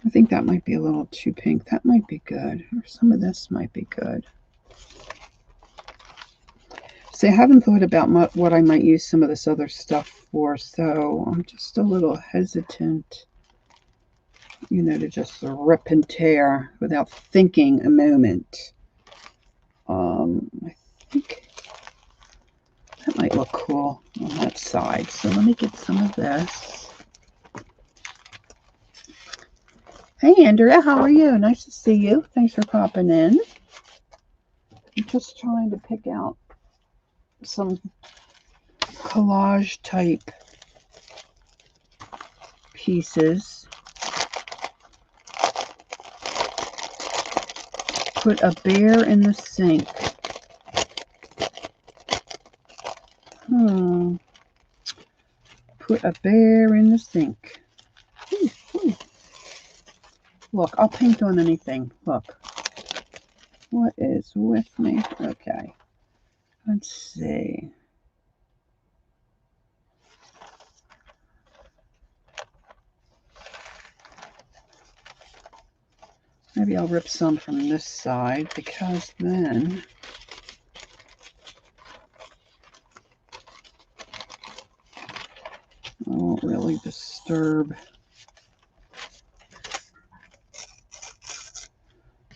I think that might be a little too pink. That might be good. Or some of this might be good. See, I haven't thought about what I might use some of this other stuff for, so I'm just a little hesitant, you know, to just rip and tear without thinking a moment. I think that might look cool on that side. So let me get some of this. Hey, Andrea, how are you? Nice to see you. Thanks for popping in. I'm just trying to pick out some collage type pieces. Put a bear in the sink. Put a bear in the sink. Look, I'll paint on anything. Look. What is with me? Okay. Let's see. Maybe I'll rip some from this side because then I won't really disturb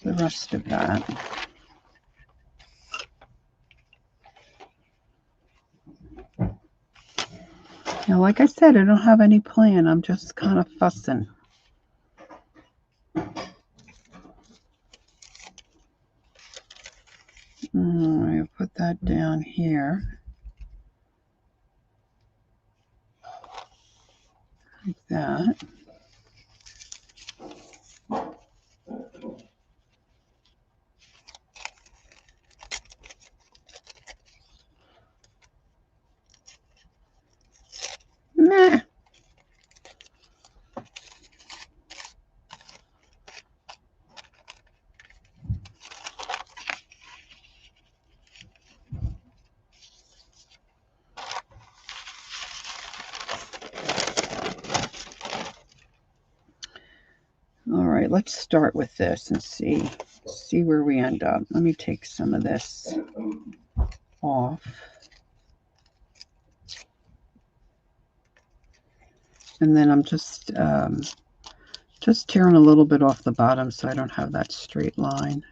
the rest of that. Now, like I said, I don't have any plan. I'm just kind of fussing. I'll put that down here. Like that. Meh. All right, let's start with this and see where we end up. Let me take some of this off. And then I'm just tearing a little bit off the bottom so I don't have that straight line.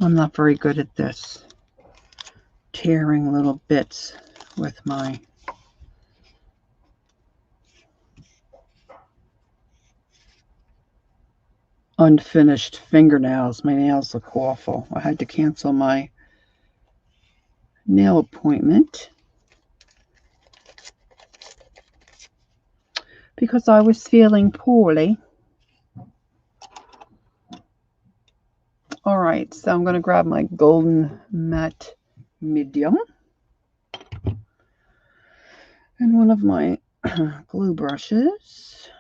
I'm not very good at this, tearing little bits with my unfinished fingernails. My nails look awful. I had to cancel my nail appointment because I was feeling poorly. All right, so I'm going to grab my golden matte medium and one of my glue brushes.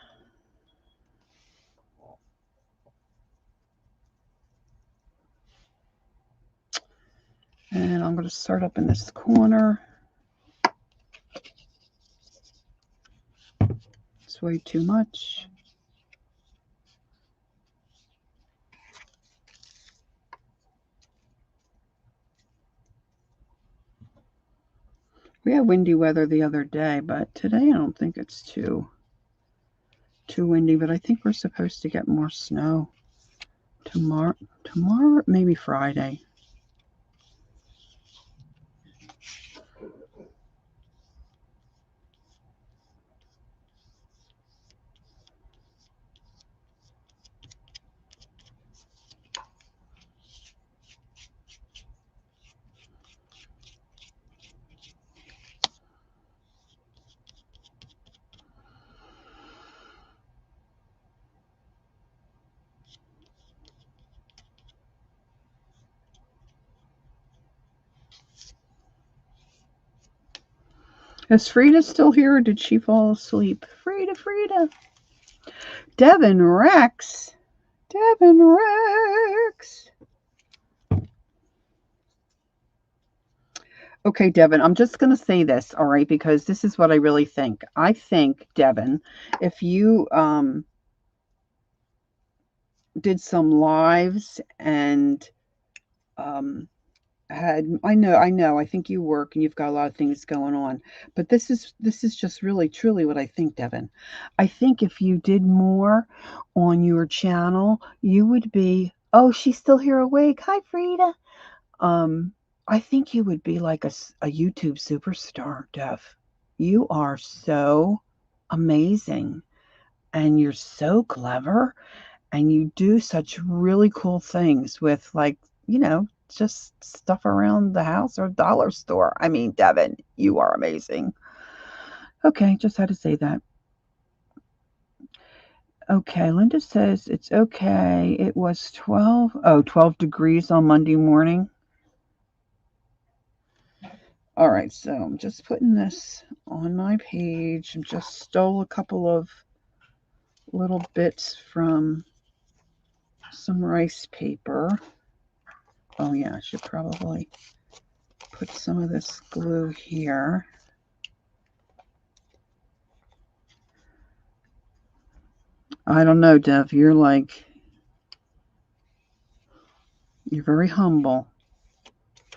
And I'm going to start up in this corner. It's way too much. We had windy weather the other day, but today I don't think it's too windy, but I think we're supposed to get more snow tomorrow, maybe Friday. Is Frida still here or did she fall asleep? Frida. Devin Rex. Okay, Devin, I'm just going to say this, all right, because this is what I really think. I think, Devin, if you did some lives and I think you work and you've got a lot of things going on, but this is just really truly what I think, Devin. I think if you did more on your channel, you would be, oh, she's still here awake. Hi, Frida. I think you would be like a YouTube superstar, Dev. You are so amazing and you're so clever and you do such really cool things with, like, just stuff around the house or dollar store. I mean, Devin, you are amazing. Okay, just had to say that. Okay, Linda says it's okay. It was 12 degrees on Monday morning. All right, so I'm just putting this on my page. I just stole a couple of little bits from some rice paper. Oh yeah, I should probably put some of this glue here. I don't know, Dev. You're very humble.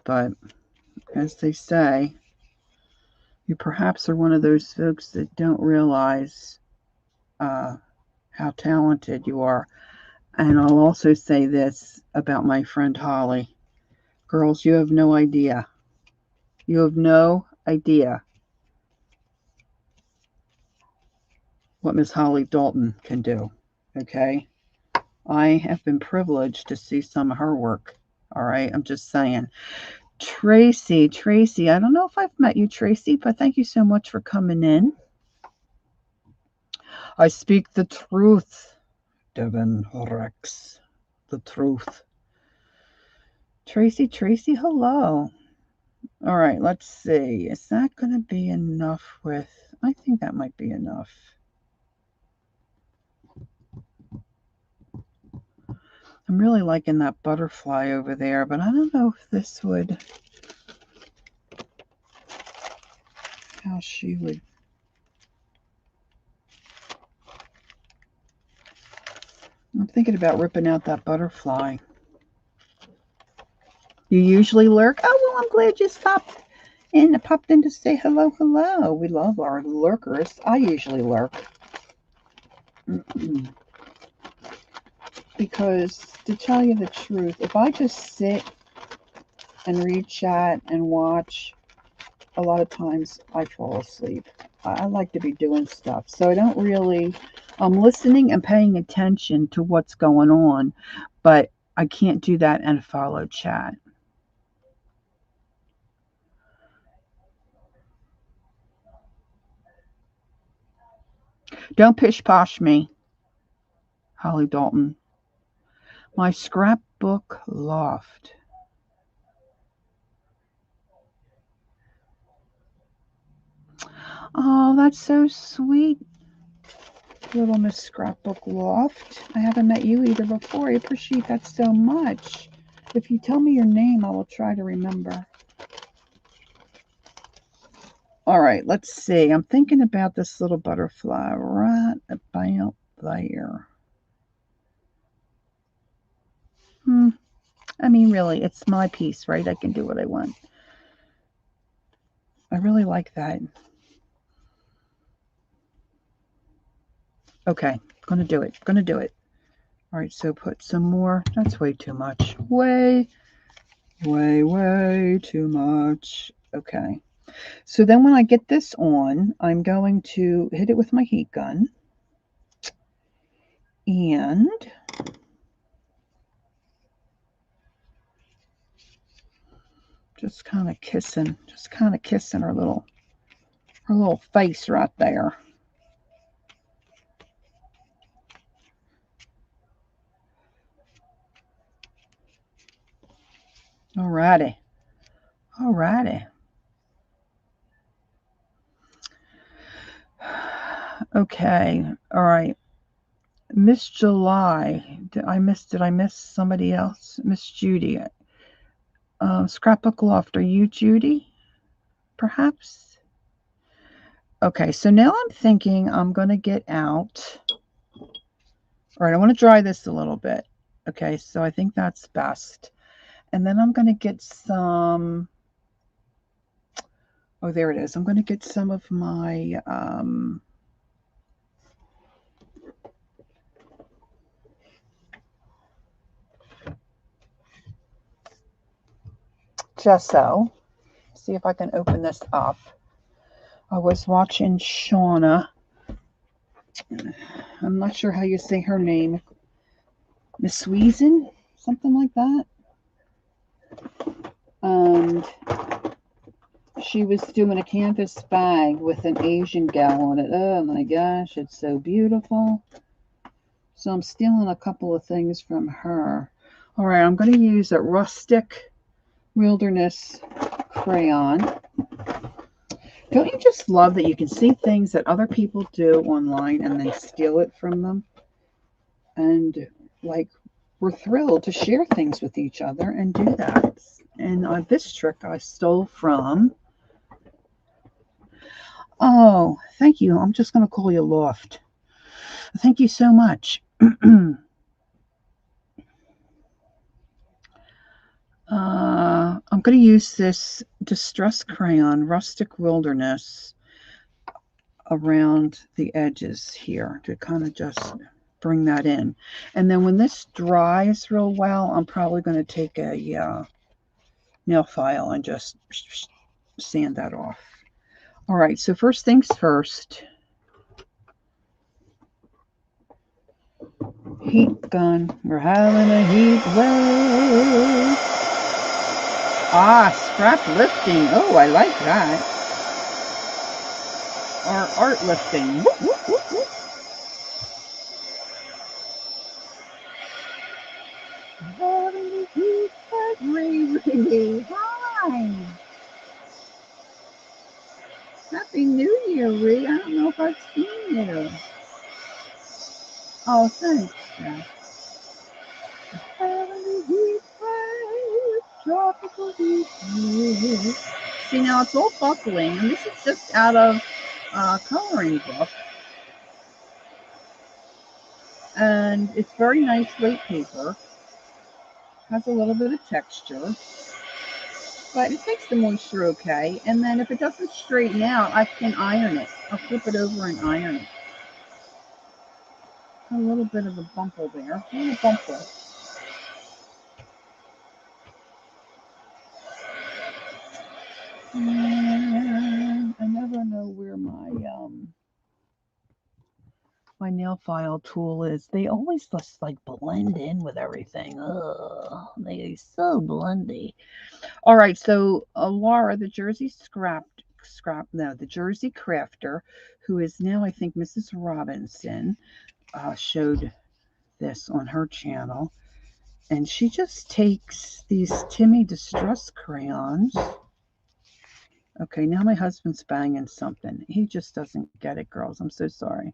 But as they say, you perhaps are one of those folks that don't realize how talented you are. And I'll also say this about my friend Holly. Girls, you have no idea. You have no idea what Miss Holly Dalton can do, okay? I have been privileged to see some of her work, all right? I'm just saying. Tracy, I don't know if I've met you, Tracy, but thank you so much for coming in. I speak the truth, Devin Rex. The truth. Tracy, hello. All right, let's see. Is that going to be enough with... I think that might be enough. I'm really liking that butterfly over there, but I don't know if this would... how she would... I'm thinking about ripping out that butterfly. You usually lurk? Oh, well, I'm glad you stopped in. Popped in to say hello. We love our lurkers. I usually lurk. Because, to tell you the truth, if I just sit and read chat and watch, a lot of times I fall asleep. I like to be doing stuff. So I don't really... I'm listening and paying attention to what's going on, but I can't do that and follow chat. Don't pish-posh me, Holly Dalton. My scrapbook loft. Oh, that's so sweet, little Miss Scrapbook Loft. I haven't met you either before. I appreciate that so much. If you tell me your name, I will try to remember. All right, let's see. I'm thinking about this little butterfly right about there. I mean, really, it's my piece, right? I can do what I want. I really like that. Okay, gonna do it. All right, so put some more. That's way too much. Way too much. Okay. So then when I get this on, I'm going to hit it with my heat gun. And just kind of kissing her little face right there. Alrighty. Okay. All right. Miss July. Did I miss somebody else? Miss Judy. Scrapbook Loft. Are you Judy? Perhaps? Okay, so now I'm thinking I'm going to get out. All right, I want to dry this a little bit. Okay, so I think that's best. And then I'm going to get some... oh, there it is. I'm going to get some of my... gesso. See if I can open this up. I was watching Shauna. I'm not sure how you say her name. Miss Weezen? Something like that. And she was doing a canvas bag with an Asian gal on it. Oh my gosh, it's so beautiful. So I'm stealing a couple of things from her. All right, I'm going to use a rustic wilderness crayon. Don't you just love that you can see things that other people do online and then steal it from them? And like we're thrilled to share things with each other and do that. And this trick I stole from, oh, thank you. I'm just going to call you Loft. Thank you so much. I'm going to use this Distress Crayon Rustic Wilderness around the edges here to kind of just bring that in. And then when this dries real well, I'm probably going to take a nail file and just sand that off. All right, so first things first. Heat gun. We're having a heat wave. Ah, scrap lifting. Oh, I like that. Or art lifting. Whoop, whoop, whoop, whoop. Having a heat wave. Hi. Happy New Year, Ree. I don't know if I've seen you. Oh, thanks, Jeff. Having a heat wave. Tropical heat wave. See, now it's all buckling, and this is just out of coloring book. And it's very nice weight paper. Has a little bit of texture. But it takes the moisture okay. And then if it doesn't straighten out, I can iron it. I'll flip it over and iron it. A little bit of a bumple there. A little bumple. And I never know where my nail file tool is. They always just like blend in with everything. Ugh, they are so blendy. All right, so Laura, the Jersey the Jersey crafter, who is now I think Mrs. Robinson, showed this on her channel, and she just takes these Timmy Distress crayons. Okay, now my husband's banging something. He just doesn't get it, girls. I'm so sorry.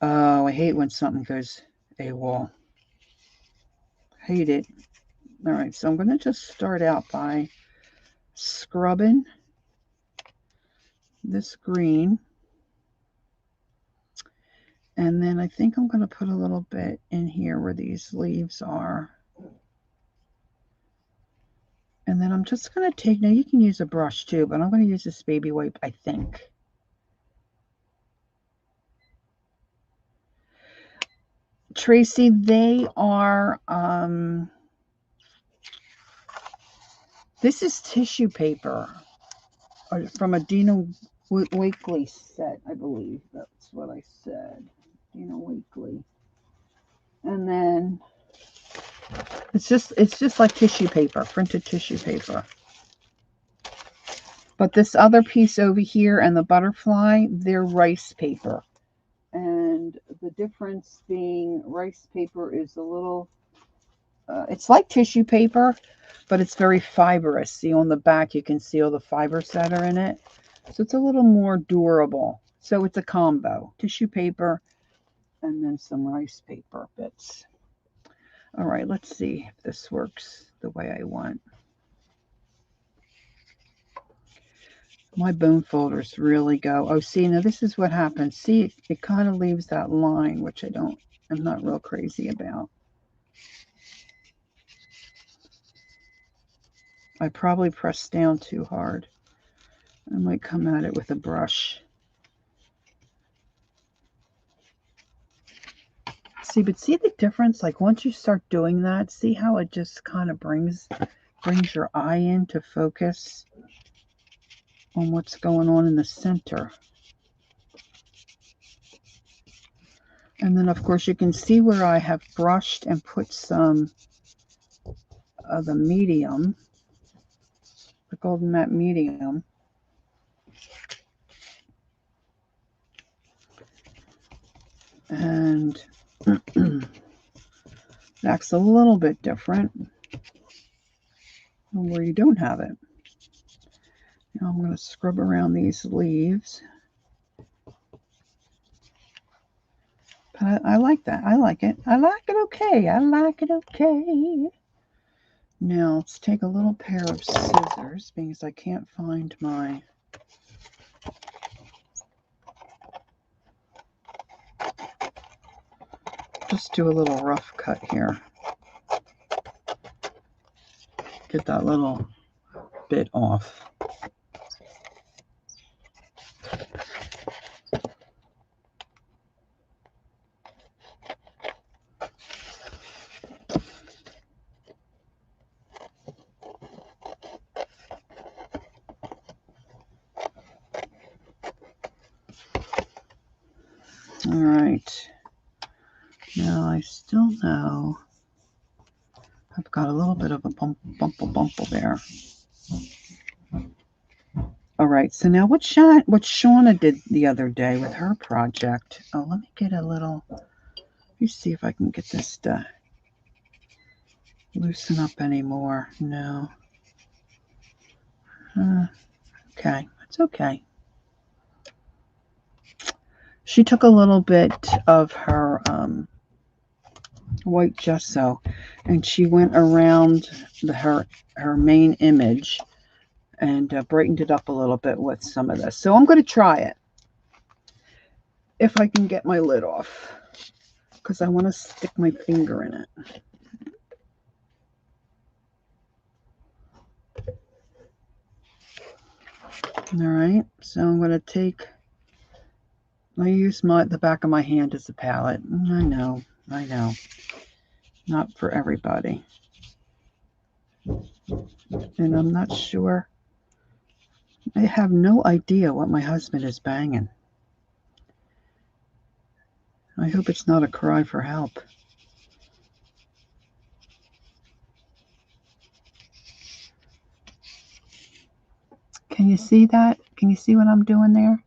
Oh, I hate when something goes AWOL. Hate it. All right, so I'm going to just start out by scrubbing this green. And then I think I'm going to put a little bit in here where these leaves are. And then I'm just going to take, now you can use a brush too, but I'm going to use this baby wipe, I think. Tracy, they are, this is tissue paper from a Dina Wakley set, I believe. That's what I said. Dina Wakley. And then it's just like tissue paper, printed tissue paper. But this other piece over here and the butterfly, they're rice paper. And the difference being rice paper is a little, it's like tissue paper, but it's very fibrous. See, on the back, you can see all the fibers that are in it. So it's a little more durable. So it's a combo, tissue paper and then some rice paper bits. All right, let's see if this works the way I want. My bone folders really go. Oh, see, now this is what happens. See, it kind of leaves that line, which I'm not real crazy about. I probably pressed down too hard. I might come at it with a brush. See, but see the difference? Like once you start doing that, see how it just kind of brings your eye into focus on what's going on in the center. And then, of course, you can see where I have brushed and put some of the medium, the golden matte medium. And that's a little bit different than where you don't have it. Now I'm going to scrub around these leaves. But I like that. I like it. I like it okay. I like it okay. Now let's take a little pair of scissors because I can't find my... Just do a little rough cut here. Get that little bit off. All right. Now I still know I've got a little bit of a bumple there. All right, so now what Shauna did the other day with her project. Oh, let me get a little, let me see if I can get this to loosen up anymore. No. Okay, it's okay. She took a little bit of her white gesso and she went around her main image and brightened it up a little bit with some of this. So I'm going to try it if I can get my lid off because I want to stick my finger in it. All right, so I'm going to take, I use the back of my hand as a palette. I know, not for everybody. And I'm not sure, I have no idea what my husband is banging. I hope it's not a cry for help. Can you see that? Can you see what I'm doing there?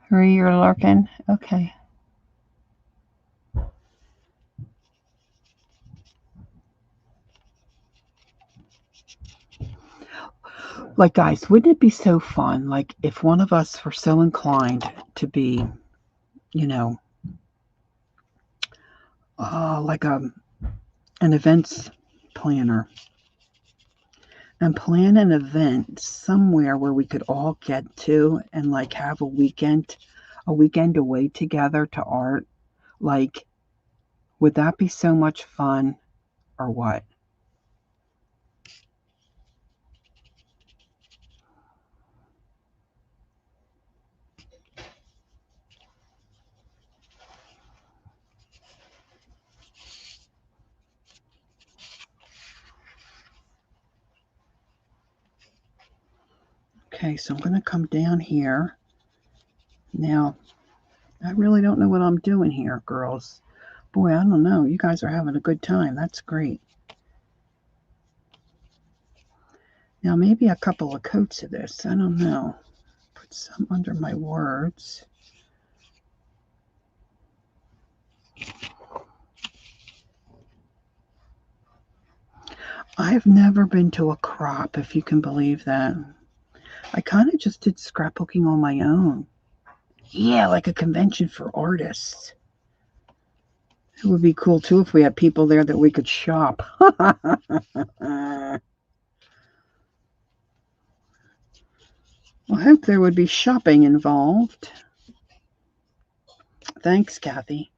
Hurry, you're lurking? Okay. Like, guys, wouldn't it be so fun, like, if one of us were so inclined to be, you know, like an events planner and plan an event somewhere where we could all get to and, like, have a weekend away together to art? Like, would that be so much fun or what? Okay, so I'm going to come down here. Now, I really don't know what I'm doing here, girls. Boy, I don't know. You guys are having a good time. That's great. Now, maybe a couple of coats of this. I don't know. Put some under my words. I've never been to a crop, if you can believe that. I kind of just did scrapbooking on my own. Yeah, like a convention for artists. It would be cool, too, if we had people there that we could shop. I hope there would be shopping involved. Thanks, Kathy.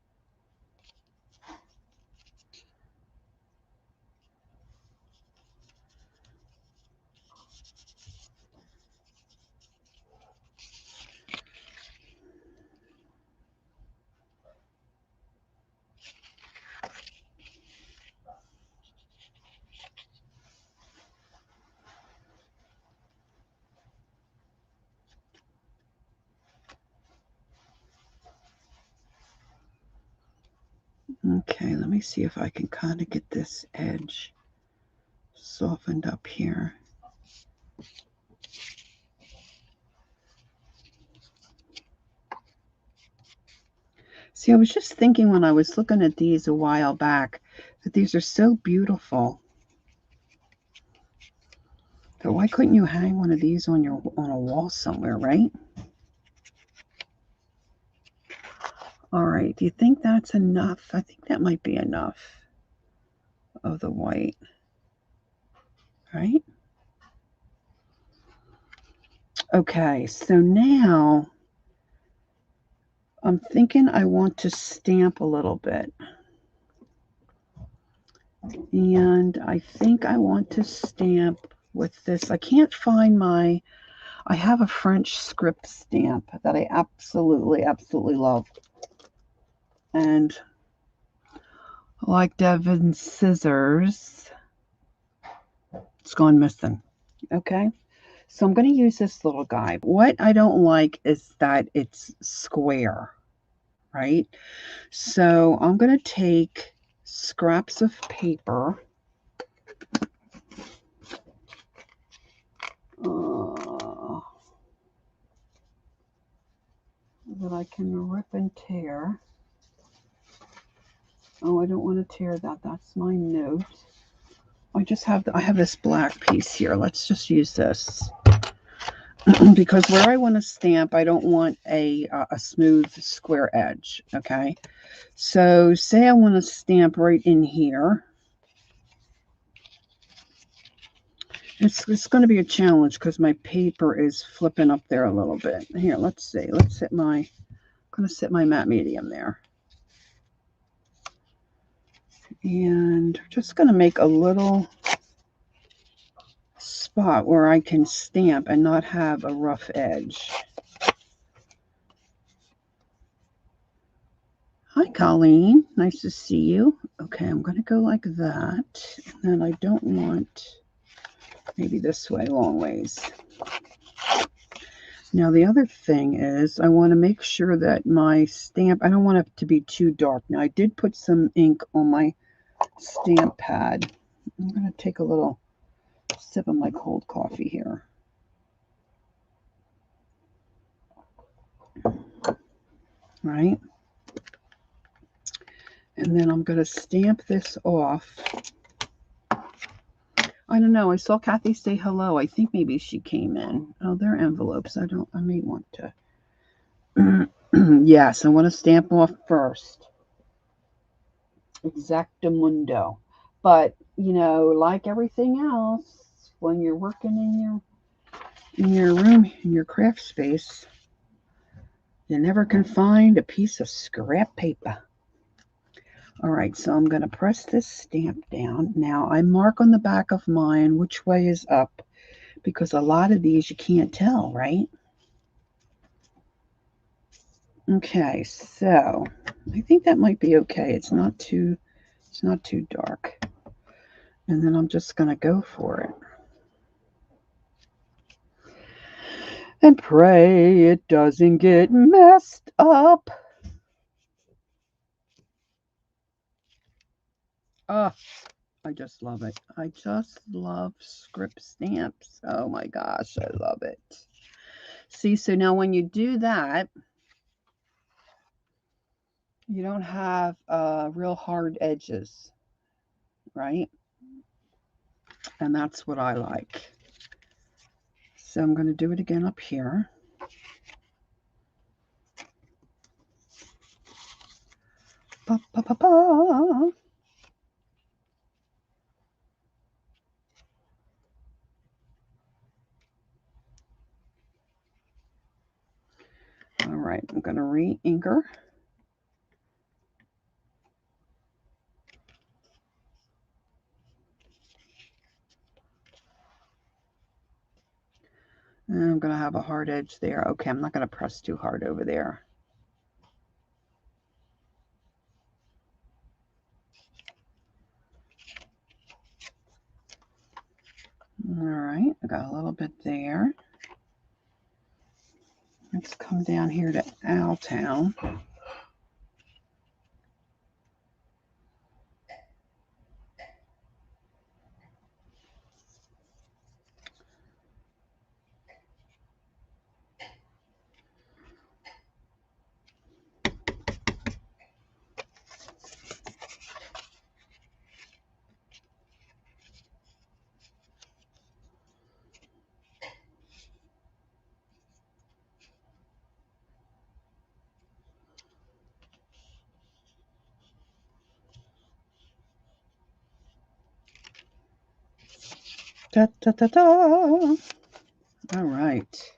Okay, let me see if I can kind of get this edge softened up here. See, I was just thinking when I was looking at these a while back that these are so beautiful. But why couldn't you hang one of these on a wall somewhere, right? All right, do you think that's enough? I think that might be enough of the white, right? Okay, so now I'm thinking I want to stamp a little bit. And I think I want to stamp with this. I can't find I have a French script stamp that I absolutely, absolutely love. And like Devin's scissors, it's gone missing. Okay. So I'm going to use this little guy. What I don't like is that it's square, right? So I'm going to take scraps of paper. That I can rip and tear. Oh, I don't want to tear that. That's my note. I have this black piece here. Let's just use this. Because where I want to stamp, I don't want a smooth square edge, okay? So say I want to stamp right in here. It's going to be a challenge because my paper is flipping up there a little bit. Here, let's see. I'm going to set my matte medium there. And I'm just going to make a little spot where I can stamp and not have a rough edge. Hi, Colleen. Nice to see you. Okay, I'm going to go like that. And I don't want, maybe this way, long ways. Now, the other thing is I want to make sure that my stamp, I don't want it to be too dark. Now, I did put some ink on my stamp pad. I'm going to take a little sip of my cold coffee here. Right? And then I'm going to stamp this off. I don't know. I saw Kathy say hello. I think maybe she came in. Oh, they're envelopes. I may want to. Yes, I want to stamp off first. Exactamundo. But, you know, like everything else, when you're working in your room, in your craft space, you never can find a piece of scrap paper. All right, so I'm going to press this stamp down. Now, I mark on the back of mine which way is up because a lot of these you can't tell, right? Okay, so I think that might be okay. It's not too dark. And then I'm just going to go for it. And pray it doesn't get messed up. Oh, I just love it. I just love script stamps. Oh my gosh, I love it. See, so now when you do that, you don't have real hard edges, right? And that's what I like. So I'm going to do it again up here. Ba, ba, ba, ba. All right, I'm going to re-inker. And I'm going to have a hard edge there. Okay, I'm not going to press too hard over there. All right, I got a little bit there. Let's come down here to Owltown. Ta-ta-ta-ta. All right.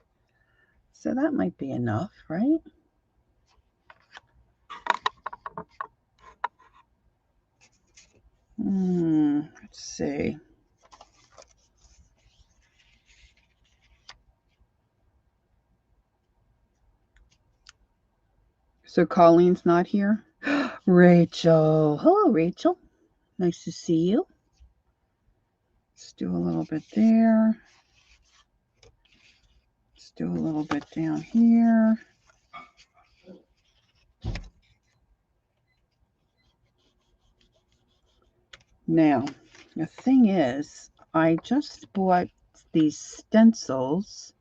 So that might be enough, right? Let's see. So Colleen's not here? Rachel. Hello, Rachel. Nice to see you. Let's do a little bit there. Let's do a little bit down here. Now, the thing is, I just bought these stencils.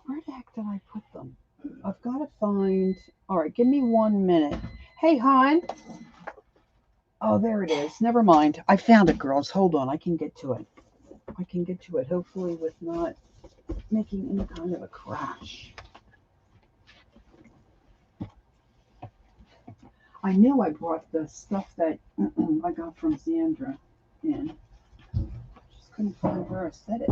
Where the heck did I put them? I've got to find... All right, give me 1 minute. Hey, hon. Oh, there it is. Never mind. I found it, girls. Hold on. I can get to it. I can get to it, hopefully with not making any kind of a crash. I knew I brought the stuff that I got from Sandra in. Just couldn't find where I said it.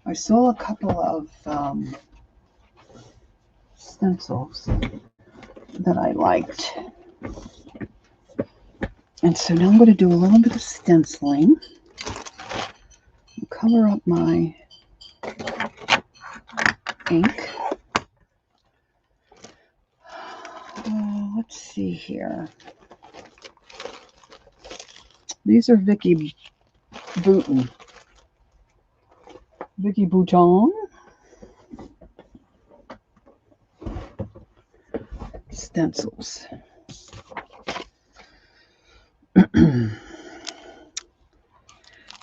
I saw a couple of stencils that I liked. And so now I'm going to do a little bit of stenciling. Color up my ink. Let's see here. These are Vicky Bouton. Vicky Bouton. Stencils.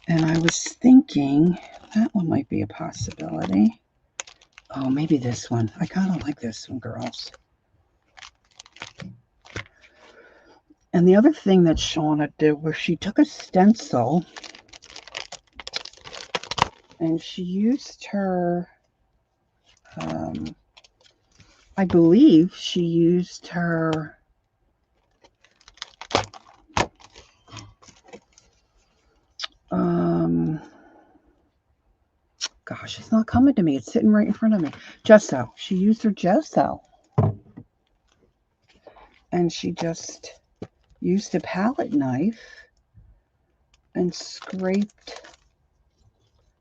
And I was thinking that one might be a possibility. Oh, maybe this one. I kind of like this one, girls. And the other thing that Shauna did was she took a stencil and she used her, I believe she used her, gosh, it's not coming to me. It's sitting right in front of me. Gesso. She used her gesso. And she just used a palette knife and scraped.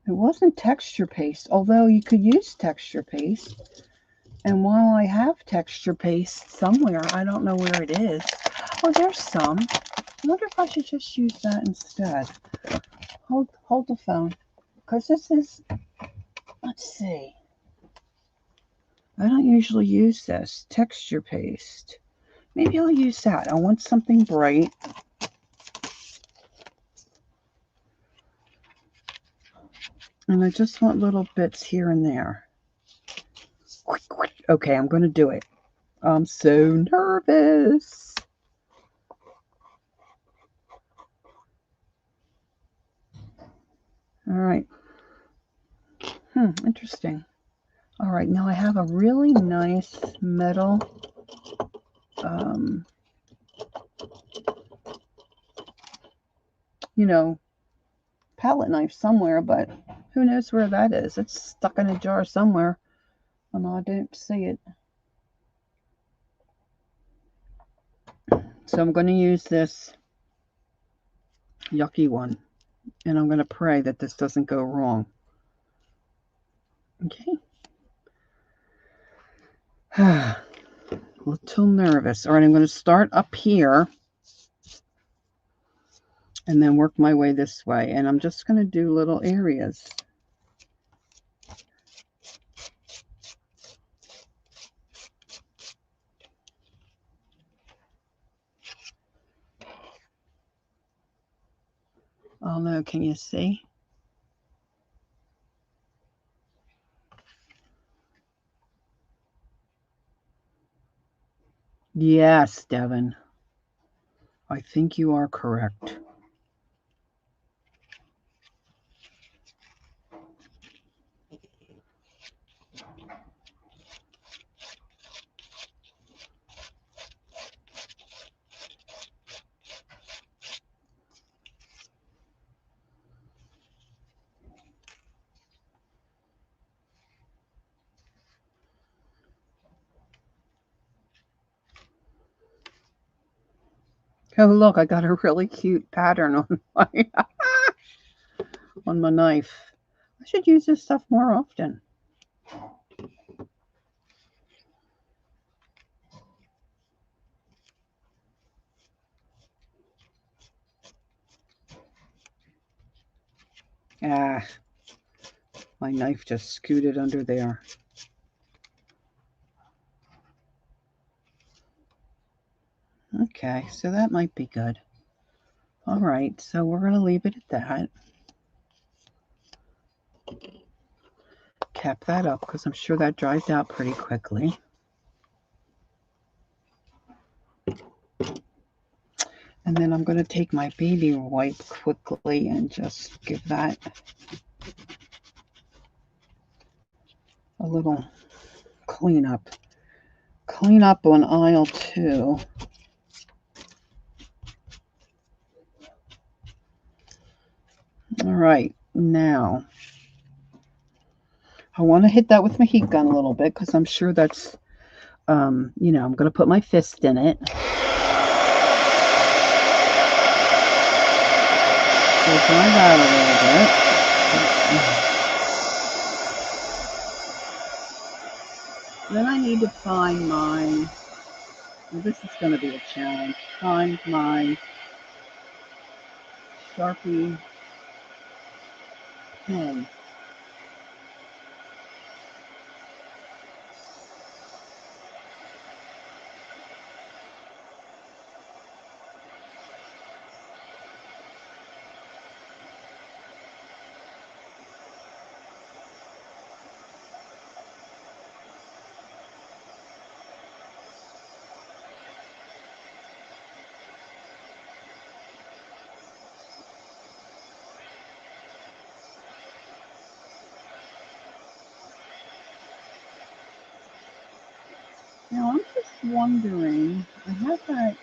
It wasn't texture paste, although you could use texture paste. And while I have texture paste somewhere, I don't know where it is. Oh, there's some. I wonder if I should just use that instead. Hold the phone. Because this is, let's see. I don't usually use this. Texture paste. Maybe I'll use that. I want something bright. And I just want little bits here and there. Okay, I'm going to do it. I'm so nervous. All right. Interesting. All right, now I have a really nice metal palette knife somewhere, but who knows where that is. It's stuck in a jar somewhere and I don't see it. So I'm going to use this yucky one and I'm going to pray that this doesn't go wrong. Okay. A little nervous. All right, I'm going to start up here and then work my way this way. And I'm just going to do little areas. Oh no, can you see? Yes, Devin. I think you are correct. Oh, look, I got a really cute pattern on my on my knife. I should use this stuff more often. Ah, my knife just scooted under there. Okay, so that might be good. All right, so we're going to leave it at that. Cap that up because I'm sure that dries out pretty quickly. And then I'm going to take my baby wipe quickly and just give that a little cleanup. Clean up on aisle 2. All right, now I want to hit that with my heat gun a little bit because I'm sure that's, you know, I'm going to put my fist in it. So dry that a little bit. Then I need to find my, well, this is going to be a challenge, find my Sharpie pen. Now I'm just wondering, I have that,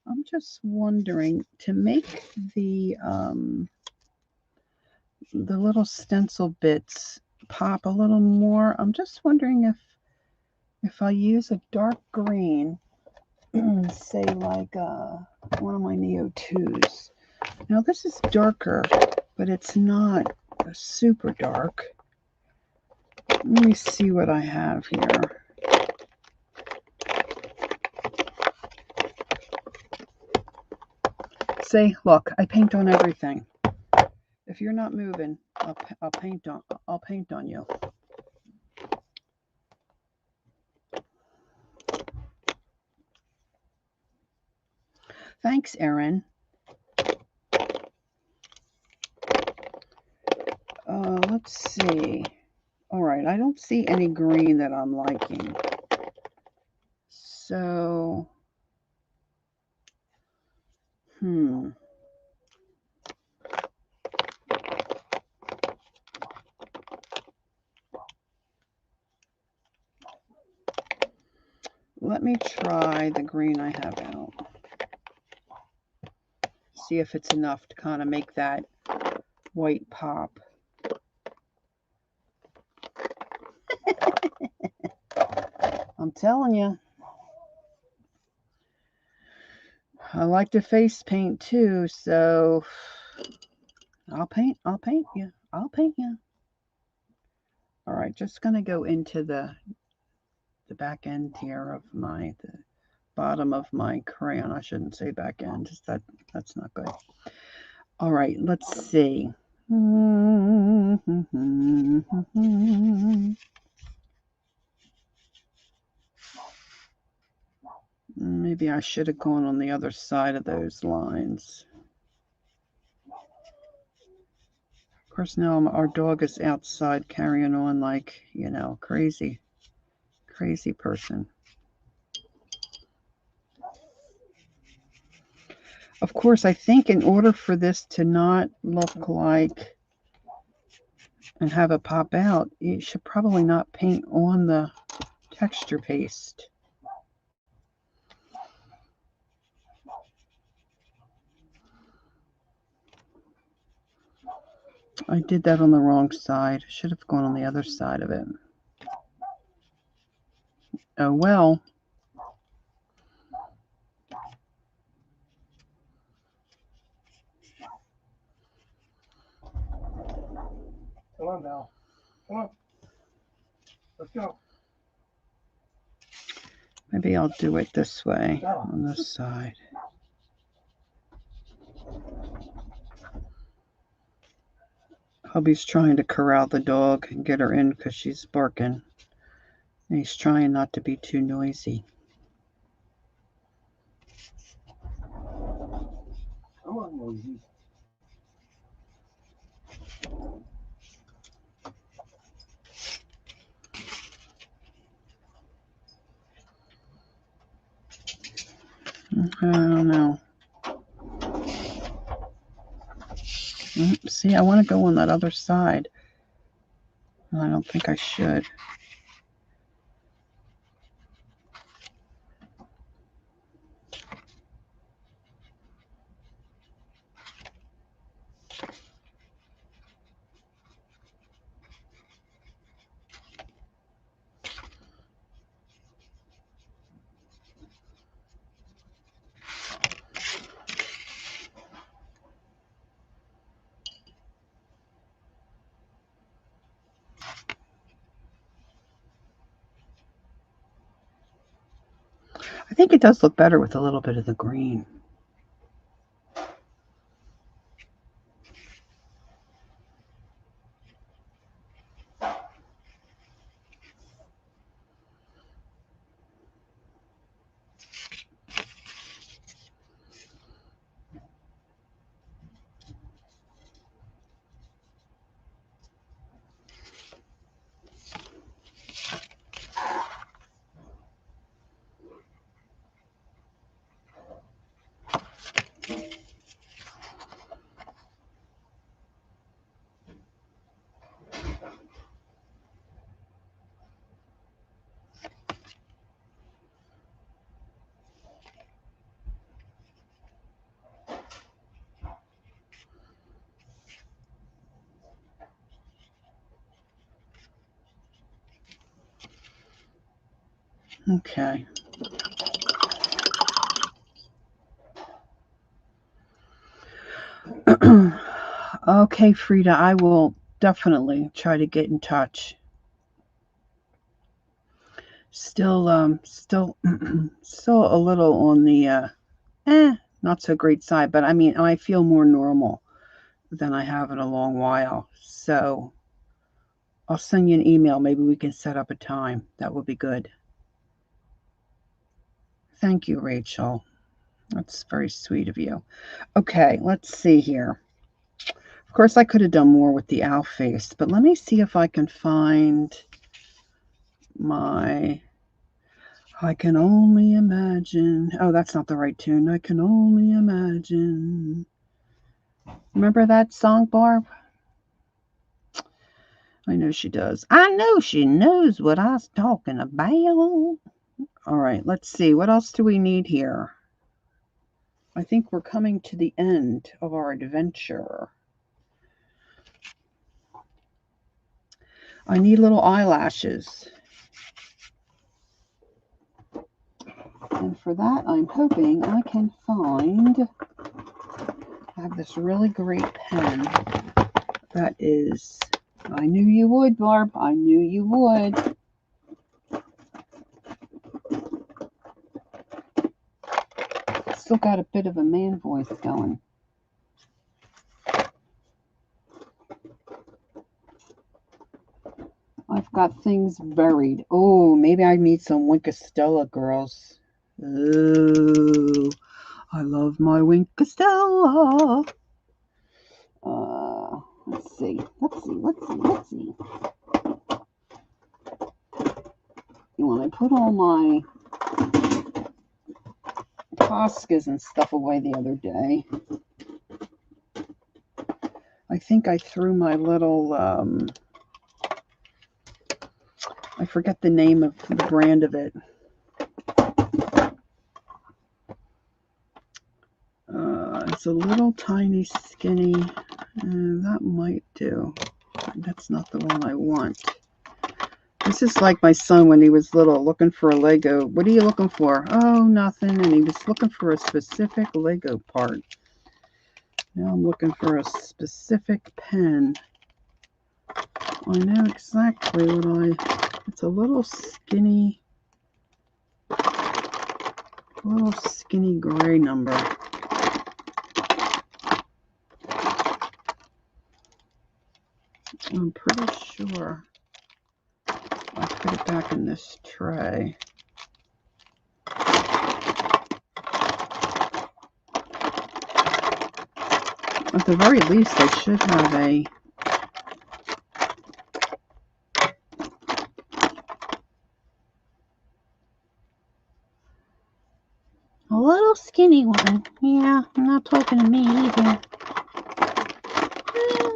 I'm just wondering to make the little stencil bits pop a little more. I'm just wondering if I use a dark green, say like one of my Neo 2s. Now this is darker, but it's not super dark. Let me see what I have here. See, look, I paint on everything. If you're not moving, I'll paint on you. Thanks, Erin. Let's see. All right, I don't see any green that I'm liking. So, let me try the green I have out. See if it's enough to kind of make that white pop. I'm telling you. I like to face paint too, so I'll paint you. I'll paint you. All right, just gonna go into the back end here of the bottom of my crayon. I shouldn't say back end, just that's not good. All right, let's see. Maybe I should have gone on the other side of those lines. Of course, now our dog is outside carrying on like, you know, crazy person. Of course, I think in order for this to not look like and have it pop out, you should probably not paint on the texture paste. I did that on the wrong side. Should have gone on the other side of it. Oh well. Come on, Val. Come on. Let's go. Maybe I'll do it this way on this side. Hubby's trying to corral the dog and get her in because she's barking. And he's trying not to be too noisy. Come on, Mosey. I don't know. See, I want to go on that other side. I don't think I should. I think it does look better with a little bit of the green. Okay. Okay, Frida, I will definitely try to get in touch. Still, still a little on the not so great side, but I mean, I feel more normal than I have in a long while. So I'll send you an email. Maybe we can set up a time. That would be good. Thank you, Rachel. That's very sweet of you. Okay, let's see here. Of course, I could have done more with the owl face, but let me see if I can find my I can only imagine. Oh, that's not the right tune. I can only imagine. Remember that song, Barb? I know she does. I know she knows what I was talking about. All right, let's see. What else do we need here? I think we're coming to the end of our adventure. I need little eyelashes. And for that, I'm hoping I can find, I have this really great pen that is, I knew you would, Barb. I knew you would. Still got a bit of a man voice going. I've got things buried. Oh, maybe I need some Winkostella, girls. Oh, I love my Winkostella. Let's see. When I put all my Poscas and stuff away the other day, I think I threw my little, I forget the name of the brand of it. It's a little tiny skinny, that might do. That's not the one I want. This is like my son when he was little, looking for a Lego. What are you looking for? Oh, nothing. And he was looking for a specific Lego part. Now I'm looking for a specific pen. I know exactly what it's a little skinny gray number. I'm pretty sure I put it back in this tray. At the very least, I should have a little skinny one. Yeah, I'm not talking to me either.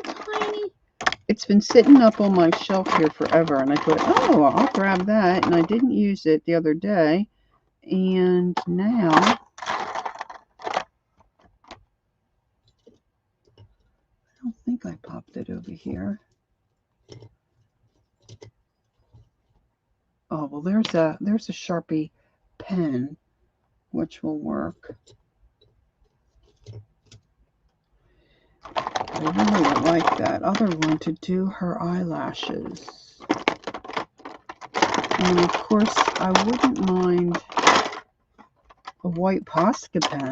Tiny. It's been sitting up on my shelf here forever, and I thought, oh, I'll grab that, and I didn't use it the other day, and now I don't think I popped it over here. Oh, well, there's a Sharpie pen, which will work. I really would like that other one to do her eyelashes. And of course, I wouldn't mind a white Posca pen.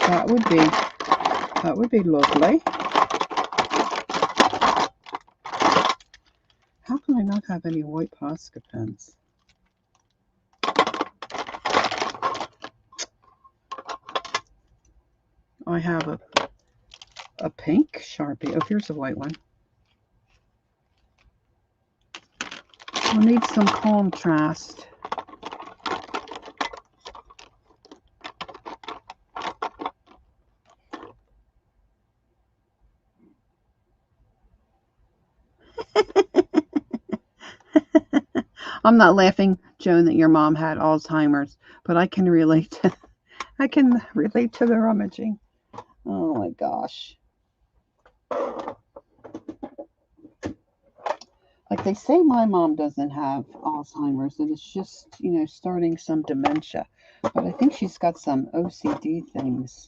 That would be lovely. How can I not have any white Posca pens? I have a pink Sharpie. Oh, here's a white one. I'll need some contrast. I'm not laughing, Joan, that your mom had Alzheimer's, but I can relate to the rummaging. Oh my gosh. Like they say my mom doesn't have Alzheimer's, and it's just, you know, starting some dementia. But I think she's got some OCD things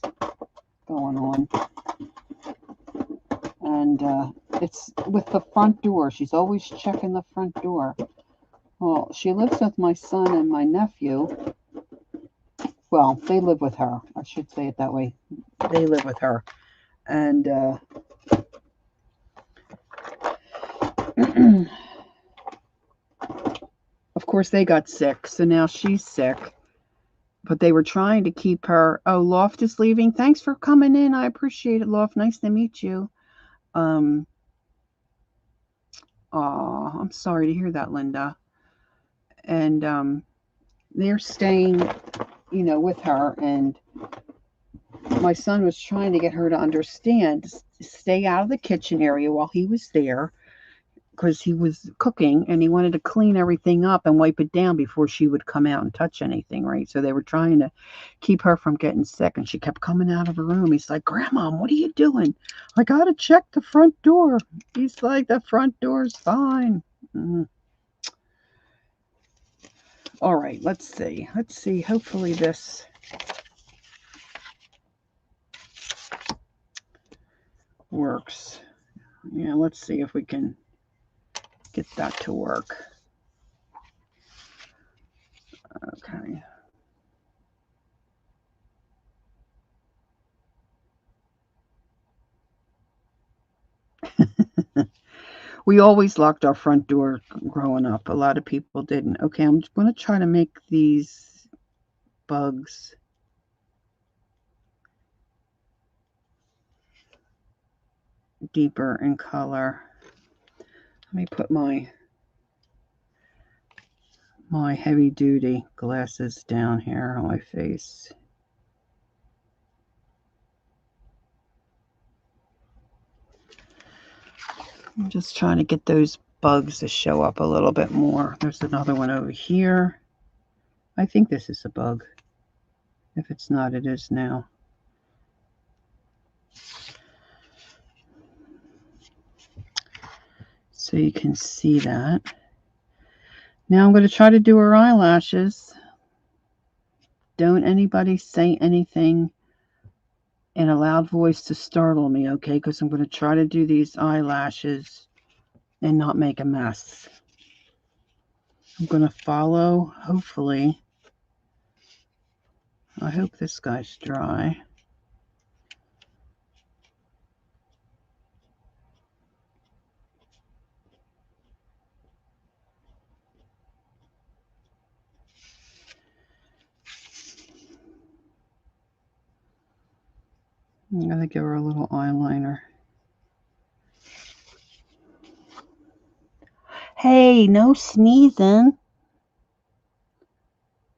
going on. And it's with the front door. She's always checking the front door. Well, she lives with my son and my nephew. Well, they live with her. I should say it that way. They live with her. And of course, they got sick. So now she's sick. But they were trying to keep her. Oh, Loft is leaving. Thanks for coming in. I appreciate it, Loft. Nice to meet you. I'm sorry to hear that, Linda. And they're staying, you know, with her, and my son was trying to get her to understand, stay out of the kitchen area while he was there, because he was cooking and he wanted to clean everything up and wipe it down before she would come out and touch anything, right? So they were trying to keep her from getting sick, and she kept coming out of her room. He's like, Grandma, what are you doing? I gotta check the front door. He's like, the front door's fine. All right, let's see. Hopefully this works. Yeah, let's see if we can get that to work. Okay. We always locked our front door growing up. A lot of people didn't. Okay, I'm just going to try to make these bugs deeper in color. Let me put my heavy duty glasses down here on my face. I'm just trying to get those bugs to show up a little bit more. There's another one over here. I think this is a bug. If it's not, it is now. So you can see that. Now I'm going to try to do her eyelashes. Don't anybody say anything in a loud voice to startle me, okay? Because I'm going to try to do these eyelashes and not make a mess. I'm going to follow, hopefully. I hope this guy's dry. I'm going to give her a little eyeliner. Hey, no sneezing.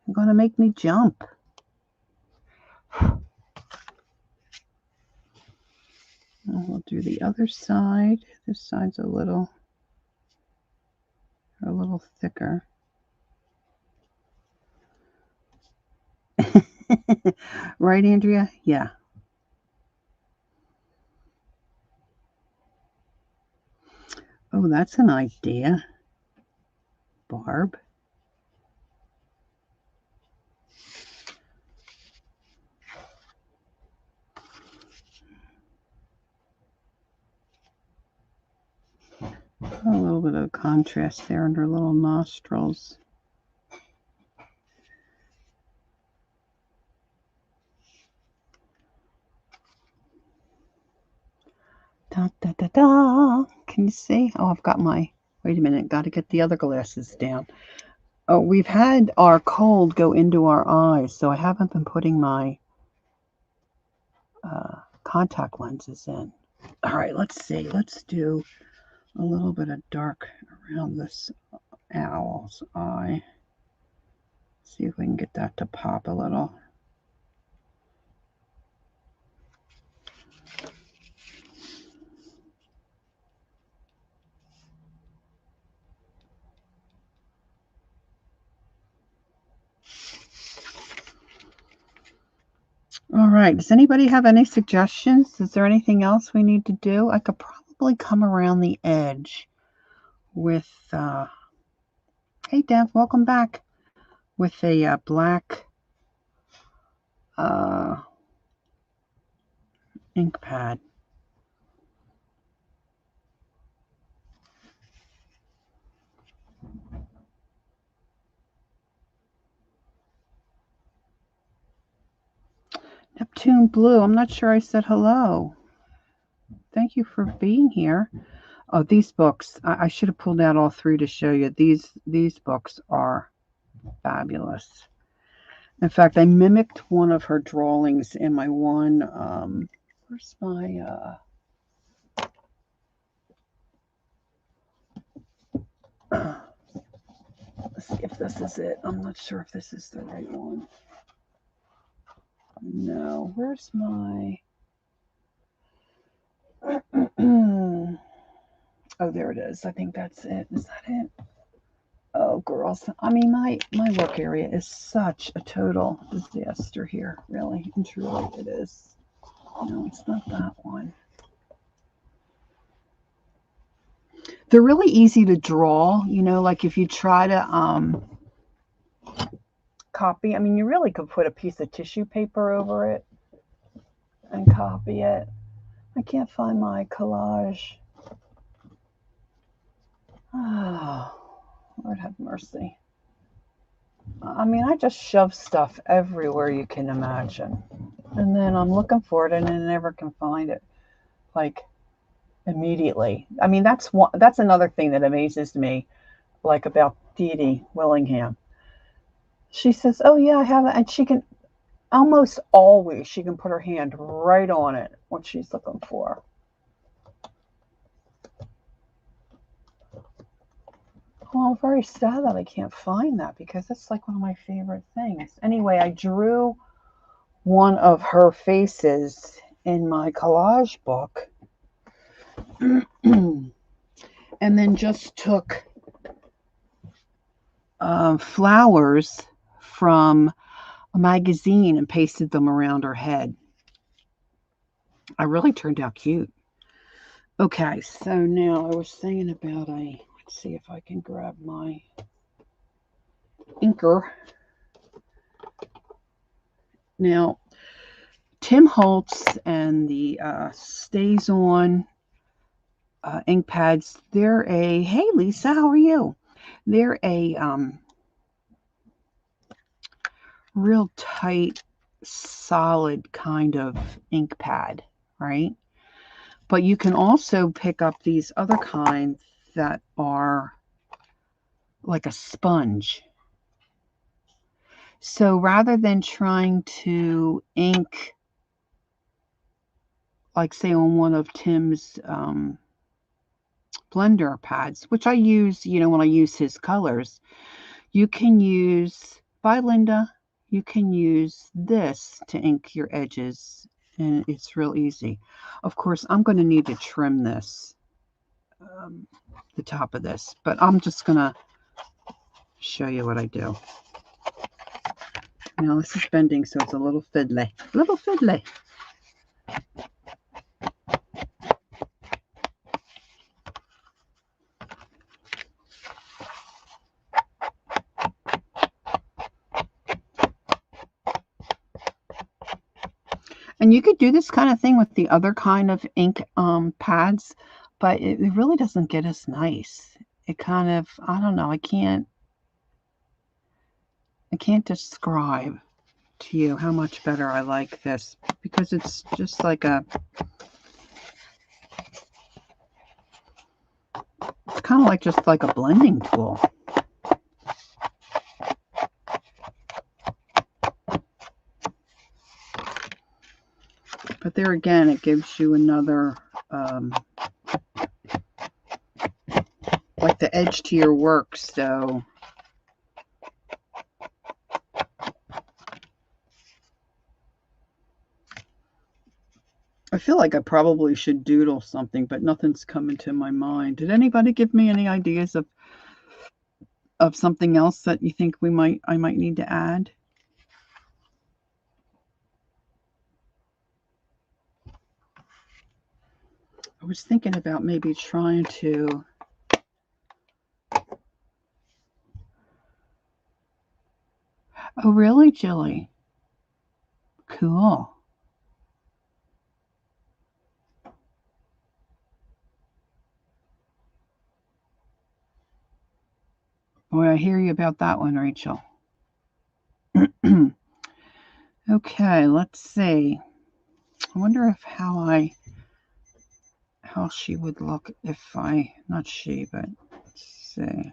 You're going to make me jump. And we'll do the other side. This side's a little thicker. Right, Andrea? Yeah. Oh, that's an idea, Barb. A little bit of contrast there under little nostrils. Da, da, da, da. Can you see? Oh, I've got my, wait a minute, got to get the other glasses down. Oh, we've had our cold go into our eyes, so I haven't been putting my contact lenses in. All right, let's see. Let's do a little bit of dark around this owl's eye. See if we can get that to pop a little. All right, does anybody have any suggestions? Is there anything else we need to do? I could probably come around the edge with, hey Dev, welcome back, with a black ink pad. Neptune Blue, I'm not sure I said hello. Thank you for being here. Oh, these books, I should have pulled out all three to show you. These books are fabulous. In fact, I mimicked one of her drawings in my one, where's my, let's see if this is it. I'm not sure if this is the right one. No, where's my, oh, there it is. I think that's it. Is that it? Oh, girls. I mean, my work area is such a total disaster here. Really and truly it is. No, it's not that one. They're really easy to draw, you know, like if you try to copy. I mean, you really could put a piece of tissue paper over it and copy it. I can't find my collage. Oh, Lord have mercy. I mean, I just shove stuff everywhere you can imagine. And then I'm looking for it and I never can find it. Like, immediately. I mean, that's another thing that amazes me, like about Dee Dee Willingham. She says, oh yeah, I have it. And she can almost always, she can put her hand right on it, what she's looking for. Well, I'm very sad that I can't find that because that's like one of my favorite things. Anyway, I drew one of her faces in my collage book and then just took flowers from a magazine and pasted them around her head. I really turned out cute. Okay, so now I was thinking about let's see if I can grab my inker. Now, Tim Holtz and the Stays On ink pads, they're a, hey Lisa, how are you? They're a real tight, solid kind of ink pad, right? But you can also pick up these other kinds that are like a sponge. So rather than trying to ink, like say on one of Tim's blender pads, which I use, you know, when I use his colors, you can use, by Linda, you can use this to ink your edges, and it's real easy. Of course, I'm going to need to trim this, the top of this, but I'm just going to show you what I do. Now this is bending, so it's a little fiddly. Little fiddly. And you could do this kind of thing with the other kind of ink pads, but it really doesn't get as nice. It kind of, I don't know, I can't describe to you how much better I like this, because it's just like a, it's kind of like just like a blending tool. But there again, it gives you another, like the edge to your work, so I feel like I probably should doodle something, but nothing's coming to my mind. Did anybody give me any ideas of something else that you think I might need to add? I was thinking about maybe trying to oh really, Jilly? Cool. Boy, I hear you about that one, Rachel. Okay, let's see. I wonder if how she would look if I, not she, but let's see.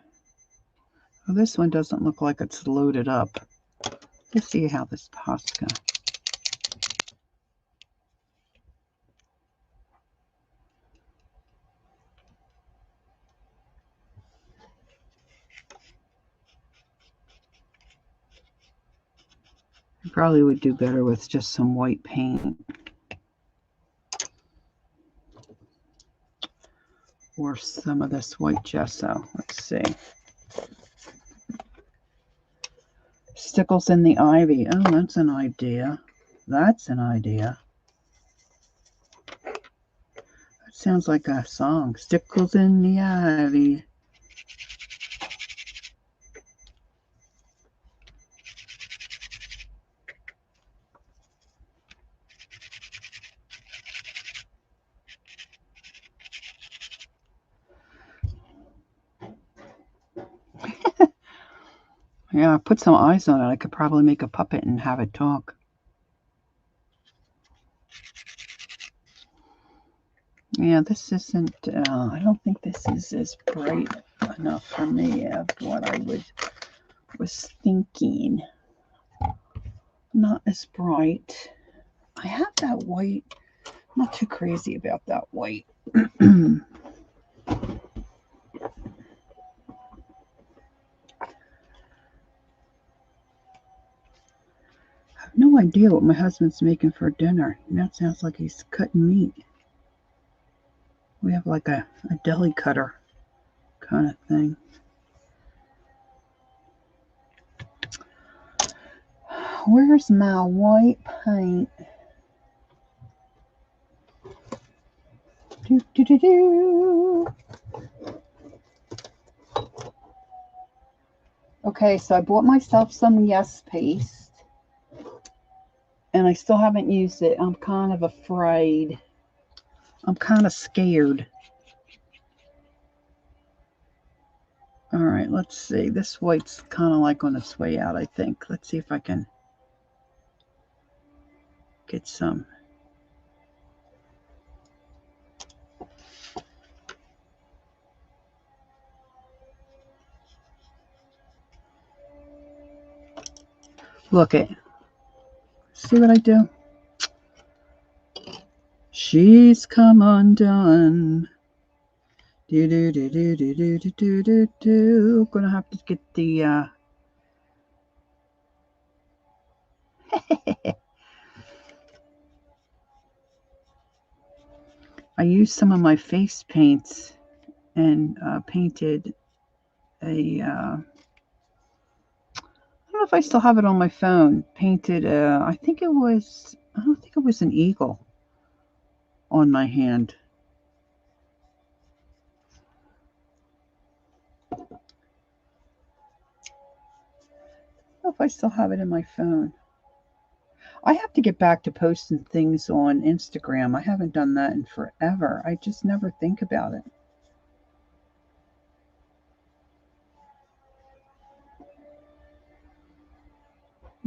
Well, this one doesn't look like it's loaded up. Let's see how this Posca. I probably would do better with just some white paint. Or some of this white gesso. Let's see. Stickles in the ivy. Oh, that's an idea. That's an idea. That sounds like a song. Stickles in the ivy. Yeah, put some eyes on it. I could probably make a puppet and have it talk. Yeah, this isn't, I don't think this is as bright enough for me of what I was thinking. Not as bright. I have that white. Not too crazy about that white. I have no idea what my husband's making for dinner. Now it sounds like he's cutting meat. We have like a deli cutter kind of thing. Where's my white paint? Do, do, do, do. Okay, so I bought myself some Yes paste. And I still haven't used it. I'm kind of afraid. I'm kind of scared. All right, let's see. This white's kind of like on its way out, I think. Let's see if I can get some. Look it. See what I do? She's come undone. Do do do do do do do do do do. Gonna have to get the I used some of my face paints and painted a I don't know if I still have it on my phone. Painted I don't think it was an eagle on my hand. I don't know if I still have it in my phone. I have to get back to posting things on Instagram. I haven't done that in forever. I just never think about it.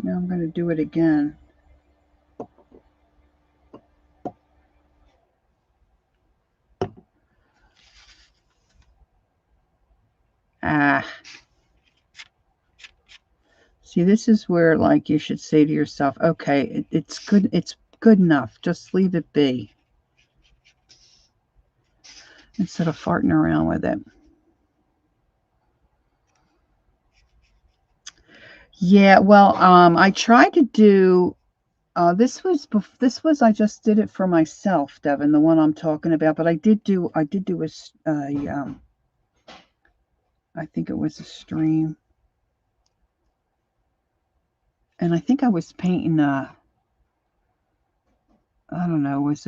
Now I'm going to do it again. See, this is where, like, you should say to yourself, okay, it's good enough. Just leave it be. Instead of farting around with it. Yeah, well, I tried to do, this was I just did it for myself, Devin, the one I'm talking about, but I did do I think it was a stream. And I think I was painting I don't know, what was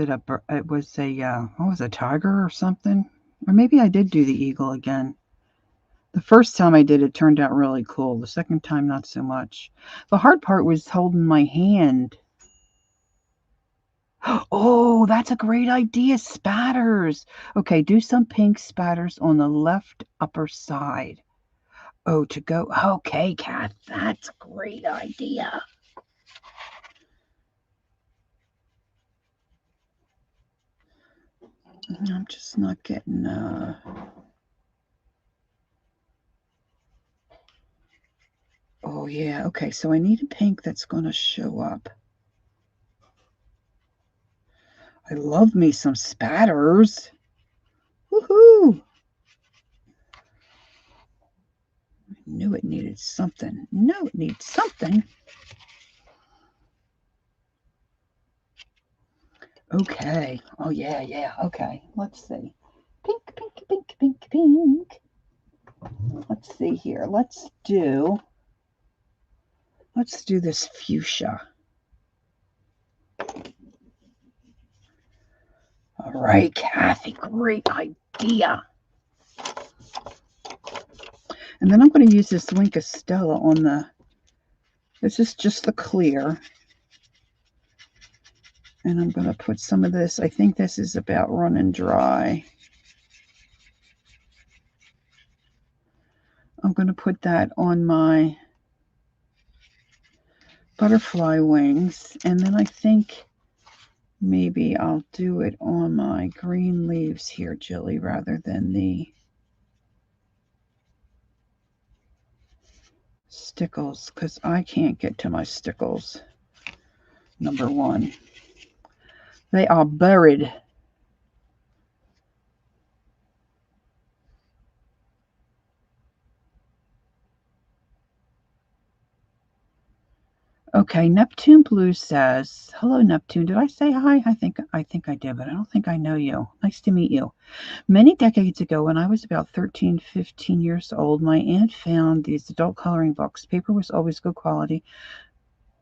a tiger or something? Or maybe I did do the eagle again. The first time I did it turned out really cool. The second time, not so much. The hard part was holding my hand. Oh, that's a great idea. Spatters. Okay, do some pink spatters on the left upper side. Oh, to go. Okay, Kath, that's a great idea. I'm just not getting Oh yeah, okay, so I need a pink that's gonna show up. I love me some spatters. Woohoo! I knew it needed something. No, it needs something. Okay. Oh yeah, yeah. Okay. Let's see. Pink, pink, pink, pink, pink. Let's see here. Let's do this fuchsia. All right, Kathy, great idea. And then I'm going to use this Linka Stella on this is just the clear. And I'm going to put some of this, I think this is about running dry. I'm going to put that on my butterfly wings. And then I think maybe I'll do it on my green leaves here, Jilly, rather than the stickles, because I can't get to my stickles. Number one. They are buried. Okay, Neptune Blue says, hello, Neptune. Did I say hi? I think I did, but I don't think I know you. Nice to meet you. Many decades ago, when I was about 13, 15 years old, my aunt found these adult coloring books. Paper was always good quality.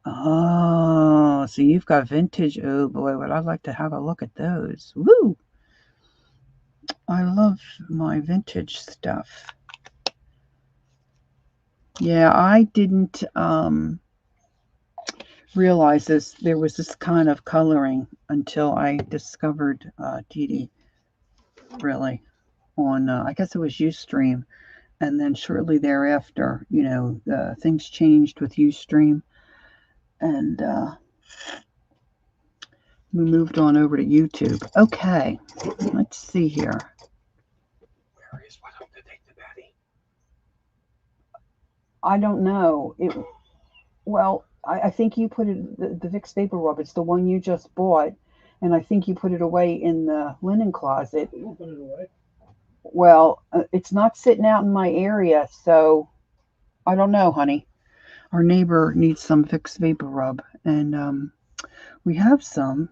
Oh, so you've got vintage. Oh, boy, would I like to have a look at those. Woo! I love my vintage stuff. Yeah, I didn't realize there was this kind of coloring until I discovered Dee Dee, really, on, I guess it was Ustream. And then shortly thereafter, you know, things changed with Ustream. And we moved on over to YouTube. Okay, let's see here. Where is what I'm to take the Betty? I don't know. Well, I think you put it, the Vicks Vapor Rub, it's the one you just bought. And I think you put it away in the linen closet. You won't put it away. Well, it's not sitting out in my area, so I don't know, honey. Our neighbor needs some Vicks Vapor Rub, and we have some,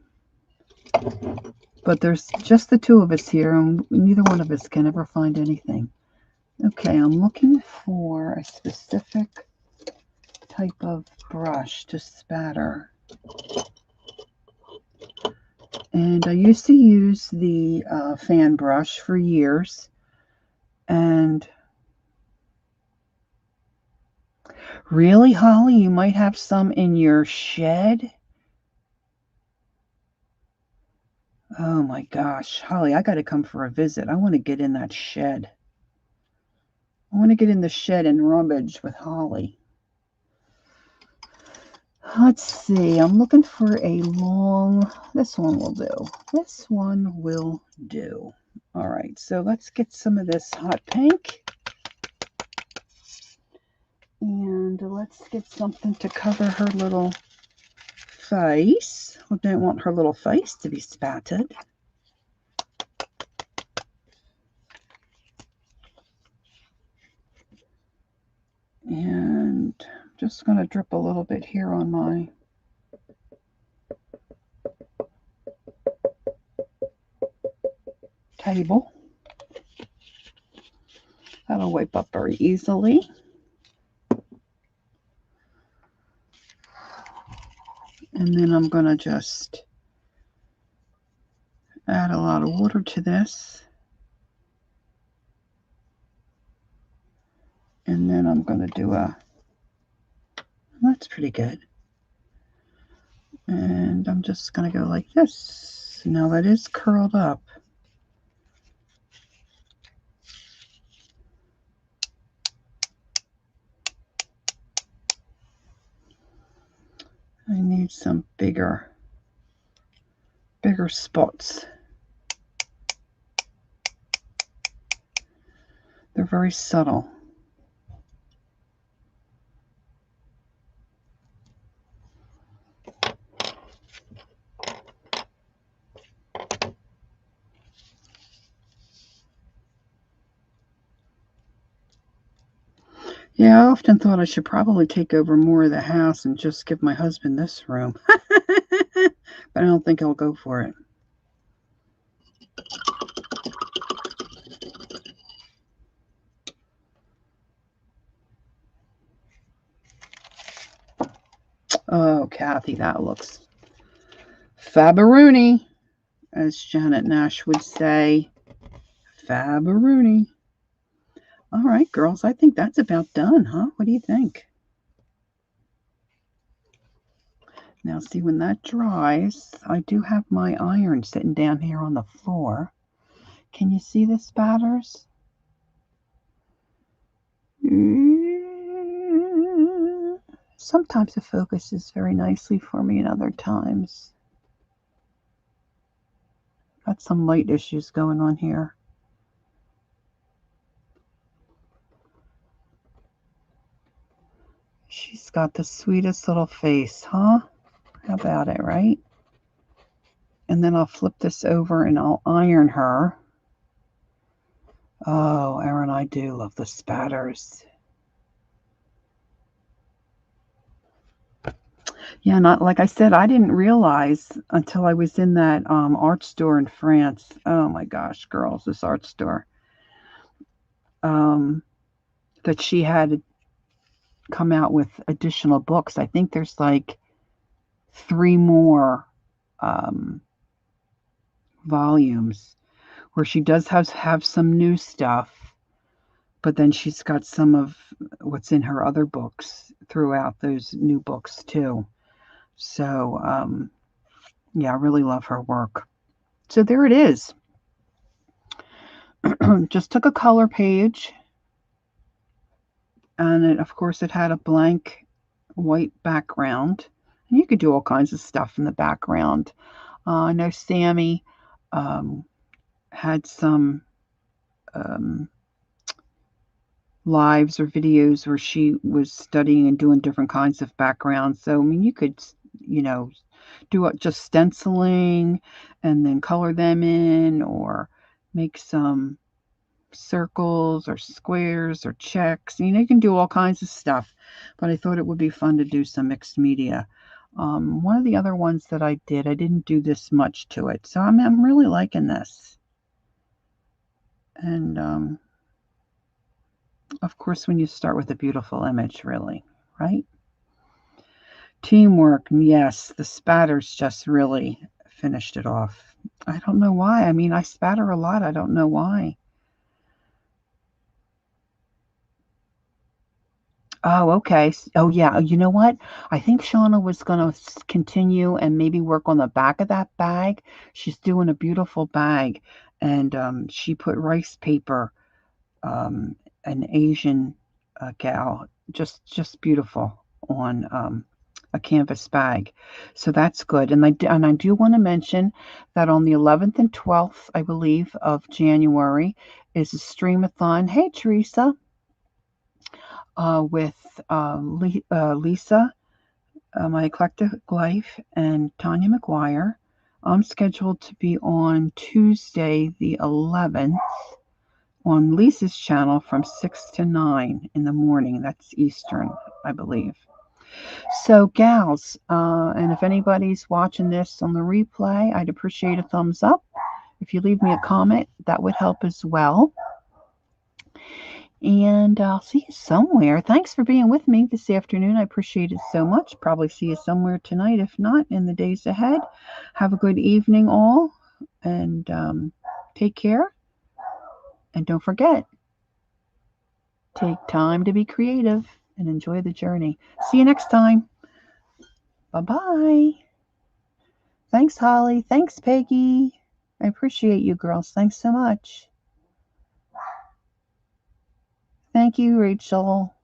but there's just the two of us here, and neither one of us can ever find anything. Okay, I'm looking for a specific type of brush to spatter. And I used to use the fan brush for years. And really, Holly, you might have some in your shed? Oh my gosh, Holly, I got to come for a visit. I want to get in that shed. I want to get in the shed and rummage with Holly. Let's see, I'm looking for a long, this one will do. This one will do. All right, so let's get some of this hot pink. And let's get something to cover her little face. We don't want her little face to be spattered. And I'm just going to drip a little bit here on my table. That'll wipe up very easily. And then I'm going to just add a lot of water to this. And then I'm going to do that's pretty good. And I'm just going to go like this. Now that is curled up. I need some bigger spots. They're very subtle. Yeah, I often thought I should probably take over more of the house and just give my husband this room. But I don't think he'll go for it. Oh, Kathy, that looks fabaroony, as Janet Nash would say. Fabaroony. All right, girls, I think that's about done, huh? What do you think? Now, see, when that dries, I do have my iron sitting down here on the floor. Can you see the spatters? Sometimes it focuses very nicely for me, and other times. Got some light issues going on here. She's got the sweetest little face, huh? How about it, right? And then I'll flip this over and I'll iron her. Oh, Erin, I do love the spatters. Yeah, not like I said, I didn't realize until I was in that art store in France. Oh my gosh, girls, this art store. That she had come out with additional books. I think there's like 3 more volumes where she does have some new stuff but then she's got some of what's in her other books throughout those new books too. So, yeah, I really love her work. So there it is. Just took a color page, and of course it had a blank white background. And you could do all kinds of stuff in the background. I know Sammy had some lives or videos where she was studying and doing different kinds of backgrounds. So, I mean, you could, do just stenciling and then color them in, or make some circles or squares or checks. You can do all kinds of stuff, but I thought it would be fun to do some mixed media. One of the other ones that I didn't do this much to it, so I'm really liking this. And of course, when you start with a beautiful image, really, right? Teamwork, yes, the spatters just really finished it off. I don't know why. I mean, I spatter a lot. I don't know why. Oh, okay. Oh, yeah. You know what? I think Shauna was going to continue and maybe work on the back of that bag. She's doing a beautiful bag, and she put rice paper, an Asian gal, just beautiful on a canvas bag. So that's good. And I do want to mention that on the 11th and 12th, I believe, of January is a streamathon. Hey, Teresa. With Lisa, My Eclectic Life, and Tanya McGuire. I'm scheduled to be on Tuesday, the 11th, on Lisa's channel from 6 to 9 in the morning. That's Eastern, I believe. So, gals, and if anybody's watching this on the replay, I'd appreciate a thumbs up. If you leave me a comment, that would help as well. And I'll see you somewhere. Thanks for being with me this afternoon. I appreciate it so much. Probably see you somewhere tonight, if not in the days ahead. Have a good evening, all, and take care. And don't forget, take time to be creative and enjoy the journey. See you next time. Bye-bye. Thanks, Holly. Thanks, Peggy. I appreciate you, girls. Thanks so much. Thank you, Rachel.